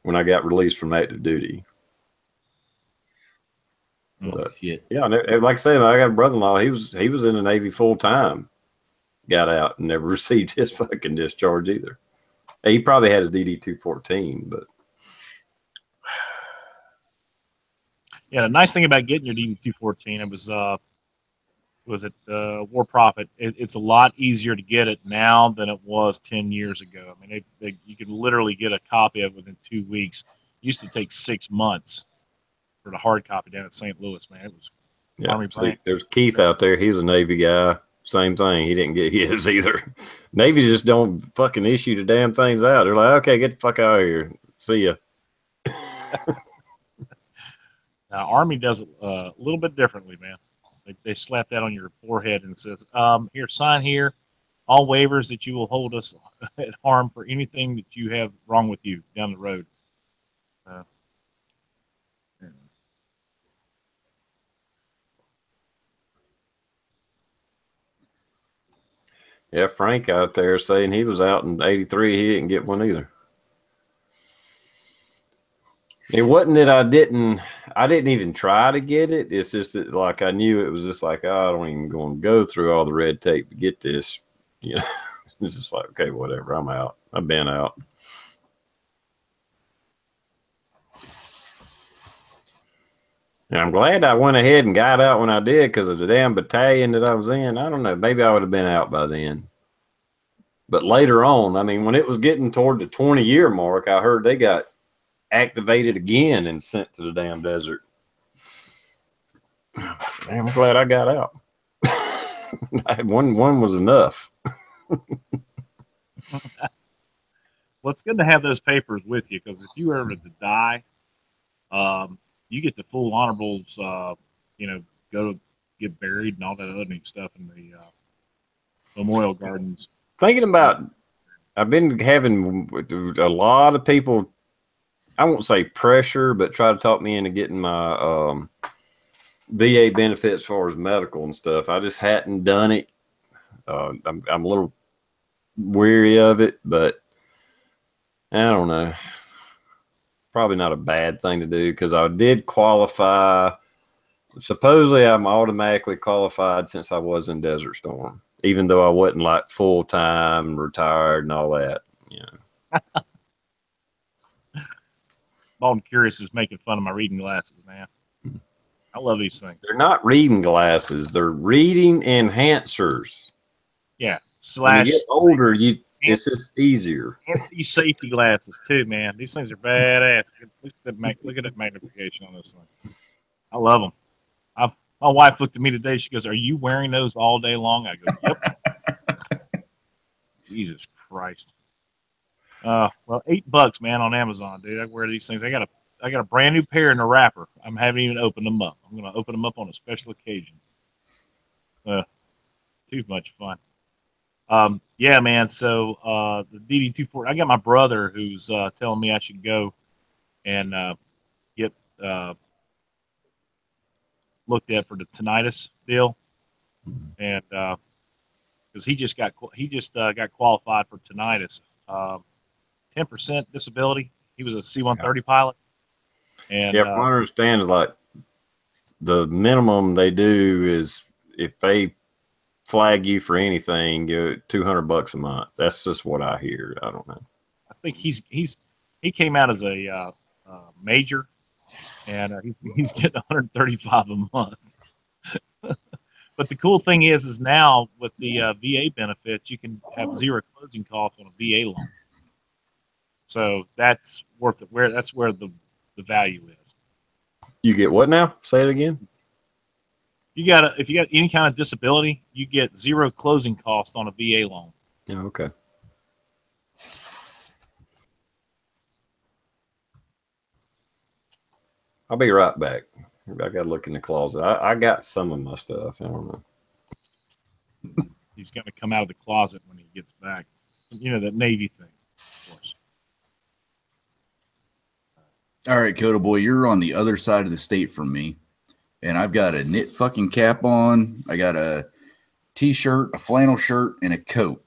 when I got released from active duty. But, yeah, like I said, I got a brother-in-law. He was in the Navy full time. Got out and never received his fucking discharge either. He probably had his DD 214, but yeah, the nice thing about getting your DD 214, it was at War Profit. It's a lot easier to get it now than it was 10 years ago. I mean, you could literally get a copy of it within 2 weeks. It used to take 6 months for the hard copy down at St. Louis, man. It was Army brand. There's Keith out there. He's a Navy guy. Same thing. He didn't get his either. Navy just don't fucking issue the damn things out. They're like, okay, get the fuck out of here. See ya. Now, Army does it a little bit differently, man. They slap that on your forehead and says, here, sign here. All waivers that you will hold us at harm for anything that you have wrong with you down the road. Yeah, Frank out there saying he was out in '83. He didn't get one either. It wasn't that I didn't. I didn't even try to get it. It's just that, like, I knew it was just like, oh, I don't even going to go through all the red tape to get this. You know, it's just like, okay, whatever. I'm out. I've been out. And I'm glad I went ahead and got out when I did because of the damn battalion that I was in. I don't know. Maybe I would have been out by then. But later on, I mean, when it was getting toward the 20-year mark, I heard they got activated again and sent to the damn desert. Damn, I'm glad I got out. one was enough. Well, it's good to have those papers with you because if you were ever to die, you get the full honorables, you know, go to get buried and all that other neat stuff in the memorial gardens. Thinking about, I've been having a lot of people, I won't say pressure, but try to talk me into getting my VA benefits as far as medical and stuff. I just hadn't done it. I'm a little weary of it, but I don't know. Probably not a bad thing to do because I did qualify. Supposedly, I'm automatically qualified since I was in Desert Storm, even though I wasn't like full time, retired, and all that. You know. Bald and Curious is making fun of my reading glasses, man. I love these things. They're not reading glasses; they're reading enhancers. Yeah. When you get older, it's just easier. Fancy safety glasses too, man. These things are badass. Look at that magnification on this thing. I love them. My wife looked at me today. She goes, "Are you wearing those all day long?" I go, "Yep." Jesus Christ. Well, $8, man, on Amazon, dude. I wear these things. I got a brand new pair in a wrapper. I haven't even opened them up. I'm gonna open them up on a special occasion. Too much fun. Yeah, man. So the DD-240. I got my brother who's telling me I should go and get looked at for the tinnitus deal, and because he just got qualified for tinnitus, 10% disability. He was a C-130 pilot, and yeah, from what I understand, is like the minimum they do is if they flag you for anything, $200 a month. That's just what I hear. I don't know. I think he came out as a major, and he's getting 135 a month. But the cool thing is now with the VA benefits, you can have zero closing costs on a VA loan. So that's worth it. That's where the value is. You get what now? Say it again. If you got any kind of disability, you get zero closing costs on a VA loan. Yeah, okay. I'll be right back. I got to look in the closet. I got some of my stuff. I don't know. He's going to come out of the closet when he gets back. You know, that Navy thing, of course. All right, Coda Boy, you're on the other side of the state from me. And I've got a knit fucking cap on. I got a t-shirt, a flannel shirt, and a coat.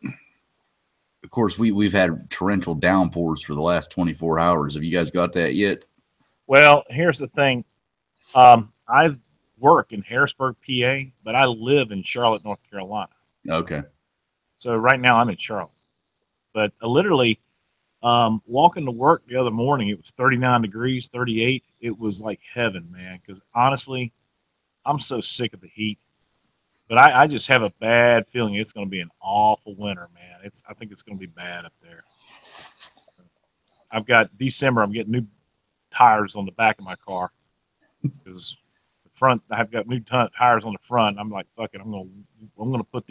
Of course, we've had torrential downpours for the last 24 hours. Have you guys got that yet? Well, here's the thing. I work in Harrisburg, PA, but I live in Charlotte, North Carolina. Okay. So right now I'm in Charlotte. But literally, walking to work the other morning, it was 39 degrees, 38. It was like heaven, man. Because honestly, I'm so sick of the heat. But I just have a bad feeling it's going to be an awful winter, man. I think it's going to be bad up there. I've got December. I'm getting new tires on the back of my car because the front. I've got new tires on the front. I'm like, fuck it. I'm gonna put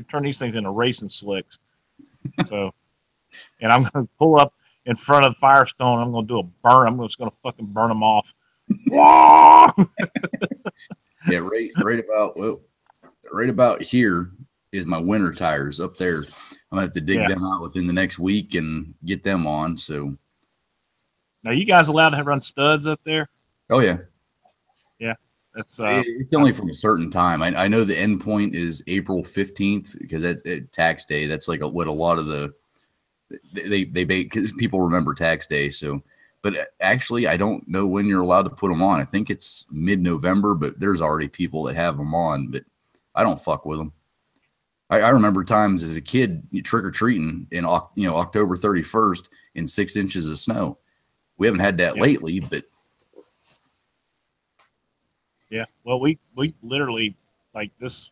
turn these things into racing slicks. So, and I'm gonna pull up in front of Firestone. I'm gonna do a burn. I'm just gonna fucking burn them off. Yeah, right about here is my winter tires up there. I'm gonna have to dig them out within the next week and get them on. So now, you guys allowed to run studs up there? Oh yeah, yeah. That's it's only from a certain time. I know the end point is April 15th because that's tax day. That's like what a lot of they because people remember tax day. So But actually, I don't know when you're allowed to put them on. I think it's mid-November, but there's already people that have them on, but I don't fuck with them. I remember times as a kid trick-or-treating in October 31st in 6 inches of snow. We haven't had that lately, but yeah. Well, we literally like this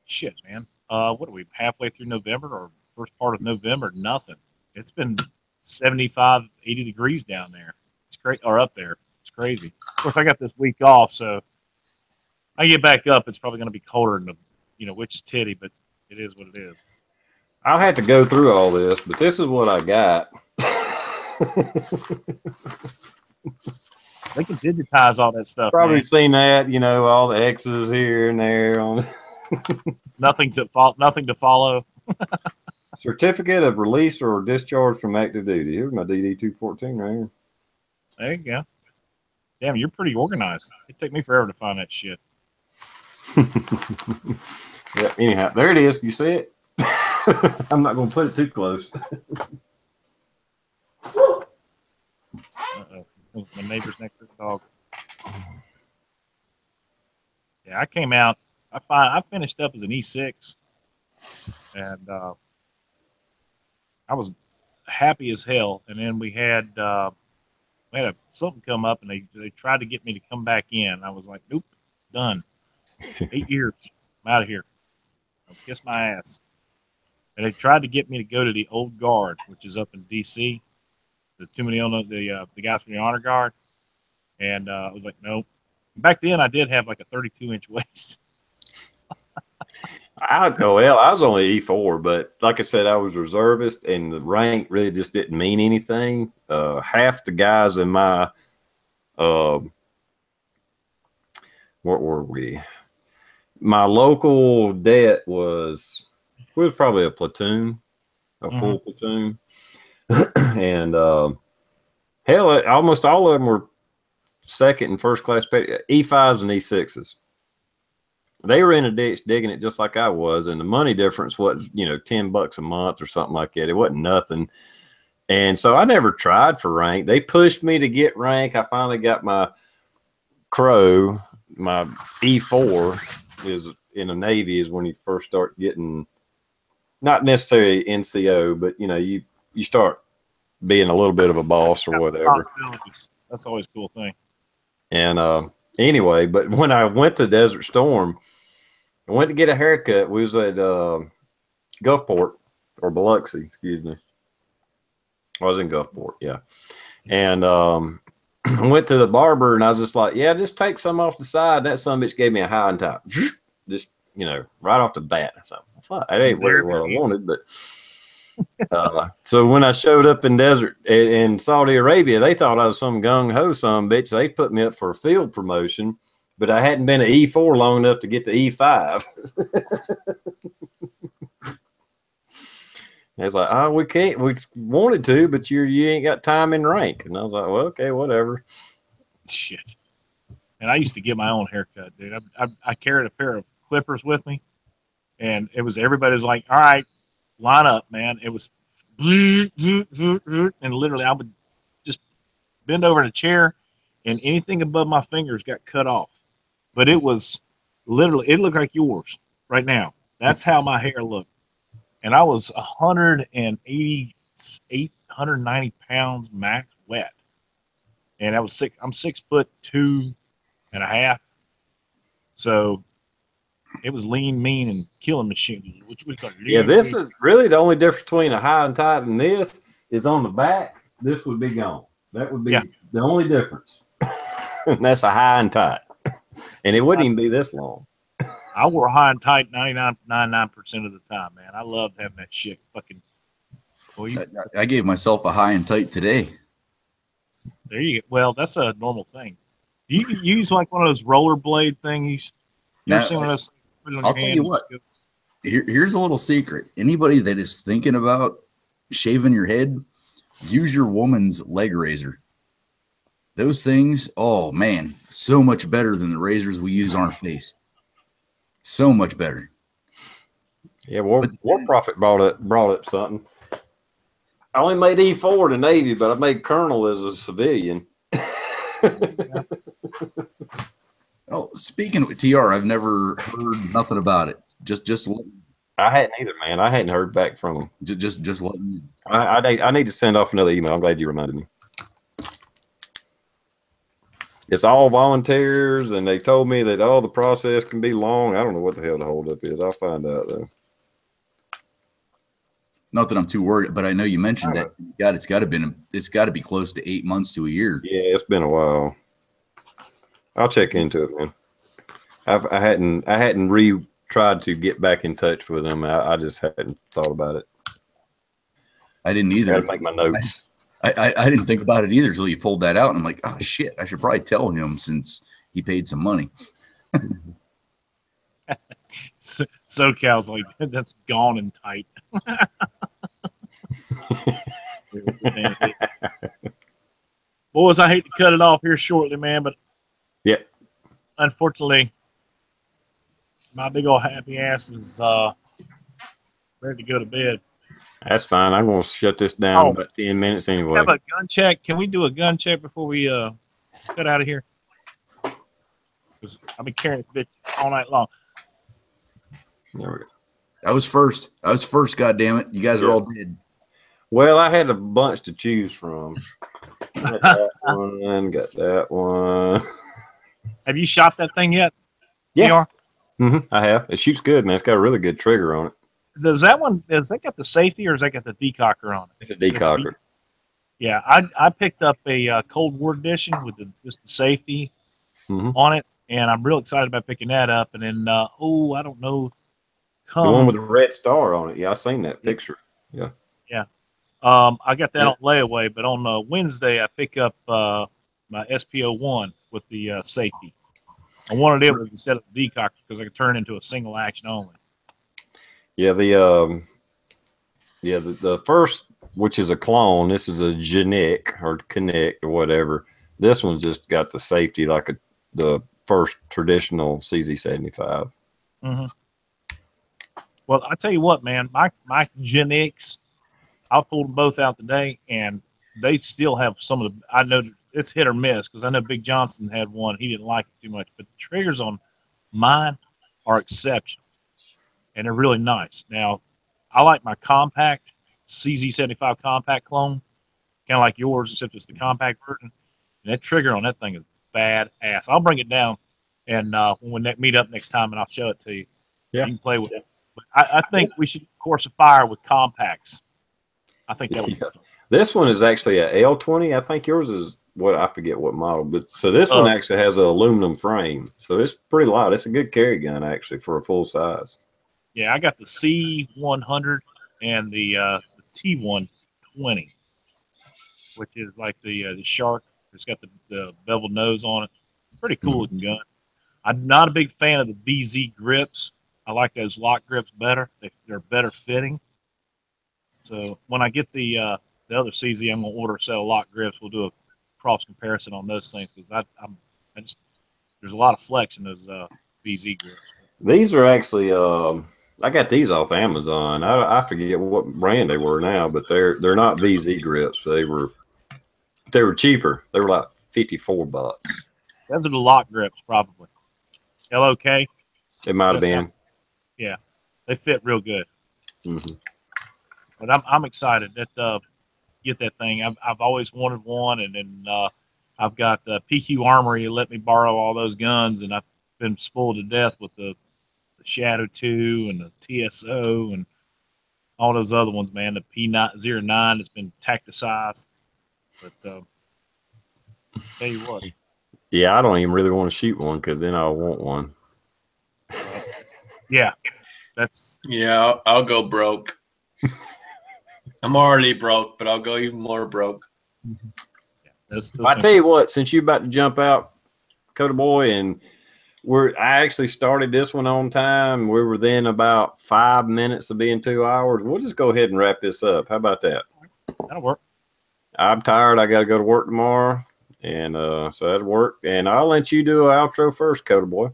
shit, man. What are we halfway through November or first part of November? Nothing. It's been 75, 80 degrees down there. It's great, or up there. It's crazy. Of course, I got this week off, so I get back up. It's probably going to be colder than the, witch's titty, but it is what it is. I'll have to go through all this, but this is what I got. They can digitize all that stuff. Probably man. seen that, all the X's here and there on Nothing to follow. certificate of release or discharge from active duty. Here's my DD 214 right here. There you go. Damn, you're pretty organized. It took me forever to find that shit. Yeah. Anyhow, there it is. You see it? I'm not going to put it too close. Uh-oh. My neighbor's next to the dog. Yeah, I came out. I finished up as an E6, and I was happy as hell. And then we had something come up, and they tried to get me to come back in. I was like, nope, done. 8 years, I'm out of here. I'll kiss my ass. And they tried to get me to go to the Old Guard, which is up in D.C. The guys from the Honor Guard, and I was like, nope. Back then, I did have like a 32-inch waist. I was only E4, but like I said, I was reservist, and the rank really just didn't mean anything. Half the guys in my, what were we? My local det was probably a platoon, a full platoon. And hell, almost all of them were second and first class E5s and E6s. They were in a ditch digging it just like I was, and the money difference was, $10 a month or something like that. It wasn't nothing. And so I never tried for rank. They pushed me to get rank. I finally got my crow. My E4 is in the Navy is when you first start getting, not necessarily NCO, but you start being a little bit of a boss or whatever. That's always a cool thing. And anyway, but when I went to Desert Storm, I went to get a haircut. We was at Gulfport, or Biloxi, excuse me. I was in Gulfport, yeah. And I went to the barber, and I was just like, yeah, just take some off the side. That son bitch gave me a high and top. Just, right off the bat. I thought, fuck, that ain't really what I wanted, but so when I showed up in Saudi Arabia, they thought I was some gung-ho son bitch. They put me up for a field promotion, but I hadn't been an E4 long enough to get to E5. It's like, oh, we wanted to, but you ain't got time in rank. And I was like, well, okay, whatever. Shit. And I used to get my own haircut, dude. I carried a pair of clippers with me, and everybody's like, all right, line up, man. It was, and literally I would just bend over in a chair, and anything above my fingers got cut off. But it was literally, it looked like yours right now. That's how my hair looked. And I was 188, 190 pounds max wet. And I'm 6'2.5". So it was lean, mean, and killing machine. Yeah, this is really the only difference between a high and tight and this is on the back. This would be gone. That would be the only difference. And that's a high and tight. And it wouldn't even be this long. I wore high and tight 99% of the time, man. I loved having that shit. Fucking. I gave myself a high and tight today. There you go. Well, that's a normal thing. You use like one of those rollerblade thingies. You ever seen one of those? I'll tell you what. Here's a little secret. Anybody that is thinking about shaving your head, use your woman's leg razor. Those things, oh man, so much better than the razors we use on our face. So much better. Yeah, War Prophet brought up something. I only made E4 in the Navy, but I made Colonel as a civilian. Oh, speaking of TR, I've never heard nothing about it. Just I hadn't either, man. I hadn't heard back from them. just let me. I need to send off another email. I'm glad you reminded me. It's all volunteers, and they told me that the process can be long. I don't know what the hell the holdup is. I'll find out though. Not that I'm too worried, but I know you mentioned that. God, it's got to be close to 8 months to a year. Yeah, it's been a while. I'll check into it, man. I hadn't tried to get back in touch with them. I just hadn't thought about it. I didn't either. I gotta make my notes. I didn't think about it either until you pulled that out. And I'm like, oh shit, I should probably tell him since he paid some money. SoCal's like, that's gone and tight. Boys, I hate to cut it off here shortly, man, but yep. Unfortunately, my big old happy ass is ready to go to bed. That's fine. I'm going to shut this down in about 10 minutes anyway. Have a gun check. Can we do a gun check before we cut out of here? Because I've been carrying this bitch all night long. There we go. I was first. God damn it! You guys are all dead. Well, I had a bunch to choose from. Got that one. Got that one. Have you shot that thing yet? Yeah. I have. It shoots good, man. It's got a really good trigger on it. Does that got the safety or does that got the decocker on it? It's a decocker. Yeah, I picked up a Cold War edition with just the safety on it, and I'm real excited about picking that up. And then, I don't know. The one with the red star on it. Yeah, I seen that picture. Yeah. Yeah. I got that on layaway, but on Wednesday I pick up my SP01 with the safety. I wanted it instead of the decocker because I could turn it into a single action only. Yeah, the first, which is a clone, this is a Genic or Connect or whatever. This one's just got the safety like the first traditional CZ75. Well, I tell you what, man, my Genics, I pulled them both out today, and they still have some of the. I know it's hit or miss because I know Big Johnson had one. He didn't like it too much, but the triggers on mine are exceptional, and they're really nice. Now, I like my compact CZ75 compact clone, kind of like yours, except it's the compact version. And that trigger on that thing is badass. I'll bring it down, and when we meet up next time, and I'll show it to you. Yeah, you can play with it. But I think we should course a fire with compacts. I think that would be fun. This one is actually a L20. I think yours is I forget what model, but so this one actually has an aluminum frame, so it's pretty light. It's a good carry gun actually for a full size. Yeah, I got the C100 and the T120, which is like the shark. It's got the beveled nose on it. Pretty cool looking gun. I'm not a big fan of the VZ grips. I like those lock grips better. They're better fitting. So when I get the other CZ, I'm gonna order a set of lock grips. We'll do a cross comparison on those things because there's a lot of flex in those VZ grips. These are actually I got these off Amazon. I forget what brand they were now, but they're not VZ grips. They were cheaper. They were like $54. Those are the lock grips, probably. LOK. It might have been. Yeah, they fit real good. But I'm excited that get that thing. I've always wanted one, and then I've got the PQ Armory let me borrow all those guns, and I've been spoiled to death with the Shadow 2 and the TSO and all those other ones, man. The P09 that's been tacticized. But tell you what. Yeah, I don't even really want to shoot one because then I'll want one. Yeah, I'll go broke. I'm already broke, but I'll go even more broke. I tell you what, since you're about to jump out, Coda Boy, and I actually started this one on time. We were then about 5 minutes of being 2 hours. We'll just go ahead and wrap this up. How about that? That'll work. I'm tired. I got to go to work tomorrow, and so that'll work. And I'll let you do an outro first, Coda Boy.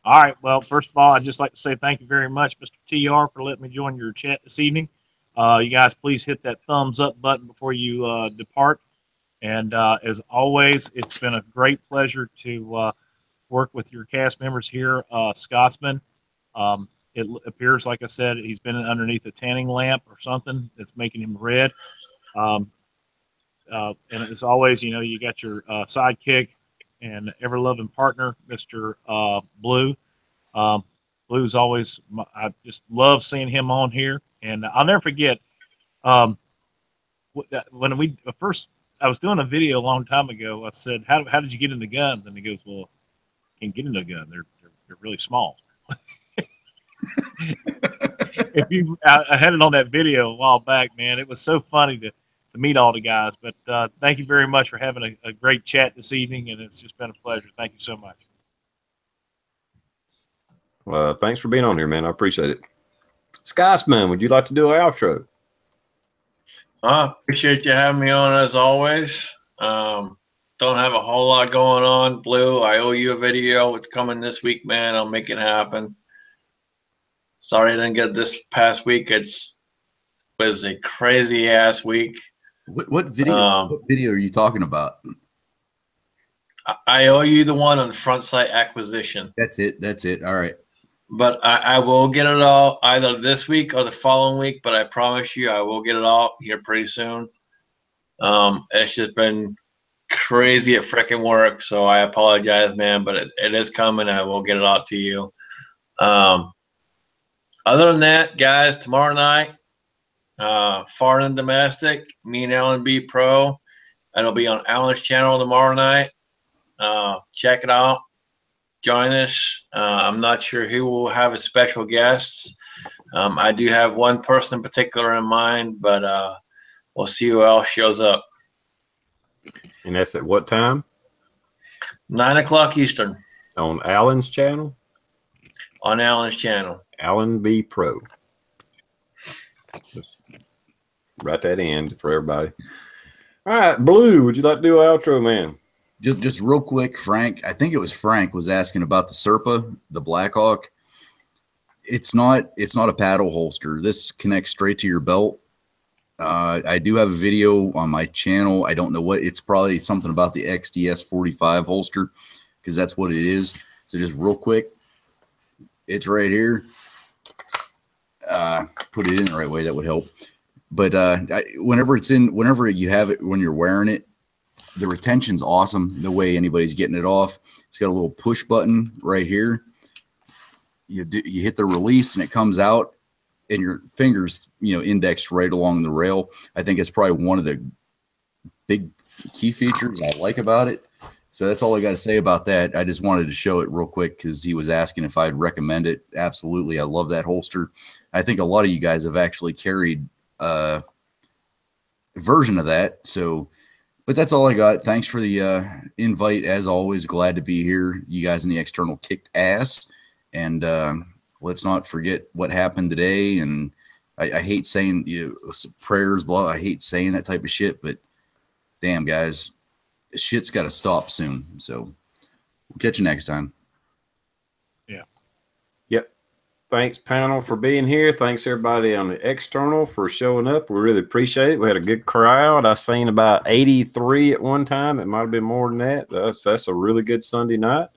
All right. Well, first of all, I'd just like to say thank you very much, Mr. TR, for letting me join your chat this evening. You guys, please hit that thumbs up button before you depart. And as always, it's been a great pleasure to work with your cast members here. Scotsman, it appears, like I said, he's been underneath a tanning lamp or something that's making him red. And as always, you got your sidekick and ever-loving partner, Mr. Blue. Blue's always, I just love seeing him on here. And I'll never forget when we first, I was doing a video a long time ago. I said, how did you get into guns? And he goes, well, can't get into a gun. They're really small. I had it on that video a while back, man. It was so funny to meet all the guys. But thank you very much for having a great chat this evening, and it's just been a pleasure. Thank you so much. Well, thanks for being on here, man. I appreciate it. Scotsman, would you like to do an outro? Appreciate you having me on as always. Don't have a whole lot going on. Blue, I owe you a video. It's coming this week, man. I'll make it happen. Sorry I didn't get this past week. It was a crazy ass week. What video? What video are you talking about? I owe you the one on front site acquisition. That's it. All right. But I will get it all either this week or the following week. But I promise you, I will get it all here pretty soon. It's just been crazy at freaking work, so I apologize, man. But it is coming. I will get it out to you. Other than that, guys, tomorrow night, Foreign and Domestic, me and Alan B Pro. It'll be on Alan's channel tomorrow night. Check it out. Join us. I'm not sure who will have as special guests. I do have one person in particular in mind, but we'll see who else shows up. And that's at what time? 9 o'clock Eastern. On Alan's channel? On Alan's channel. Alan B Pro. Just write that in for everybody. All right, Blue, would you like to do an outro, man? Just real quick, Frank. I think it was Frank was asking about the Serpa, the Blackhawk. It's not a paddle holster. This connects straight to your belt. I do have a video on my channel. I don't know what it's probably something about the XDS 45 holster because that's what it is. So just real quick, it's right here. Put it in the right way, that would help. But whenever you have it, when you're wearing it, the retention's awesome. The way anybody's getting it off, it's got a little push button right here. You hit the release and it comes out, and your fingers, indexed right along the rail. I think it's probably one of the big key features I like about it. So that's all I got to say about that. I just wanted to show it real quick because he was asking if I'd recommend it. Absolutely. I love that holster. I think a lot of you guys have actually carried a version of that. So, but that's all I got. Thanks for the invite. As always, glad to be here. You guys in the external kicked ass. And let's not forget what happened today. And I hate saying prayers, blah. I hate saying that type of shit. But damn, guys. Shit's got to stop soon. So we'll catch you next time. Yeah. Yep. Thanks, panel, for being here. Thanks, everybody on the external for showing up. We really appreciate it. We had a good crowd. I seen about 83 at one time. It might have been more than that. That's a really good Sunday night.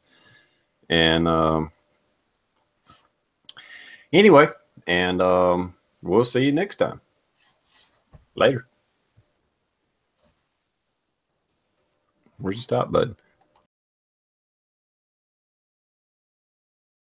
And anyway, and we'll see you next time. Later. Where's the stop button?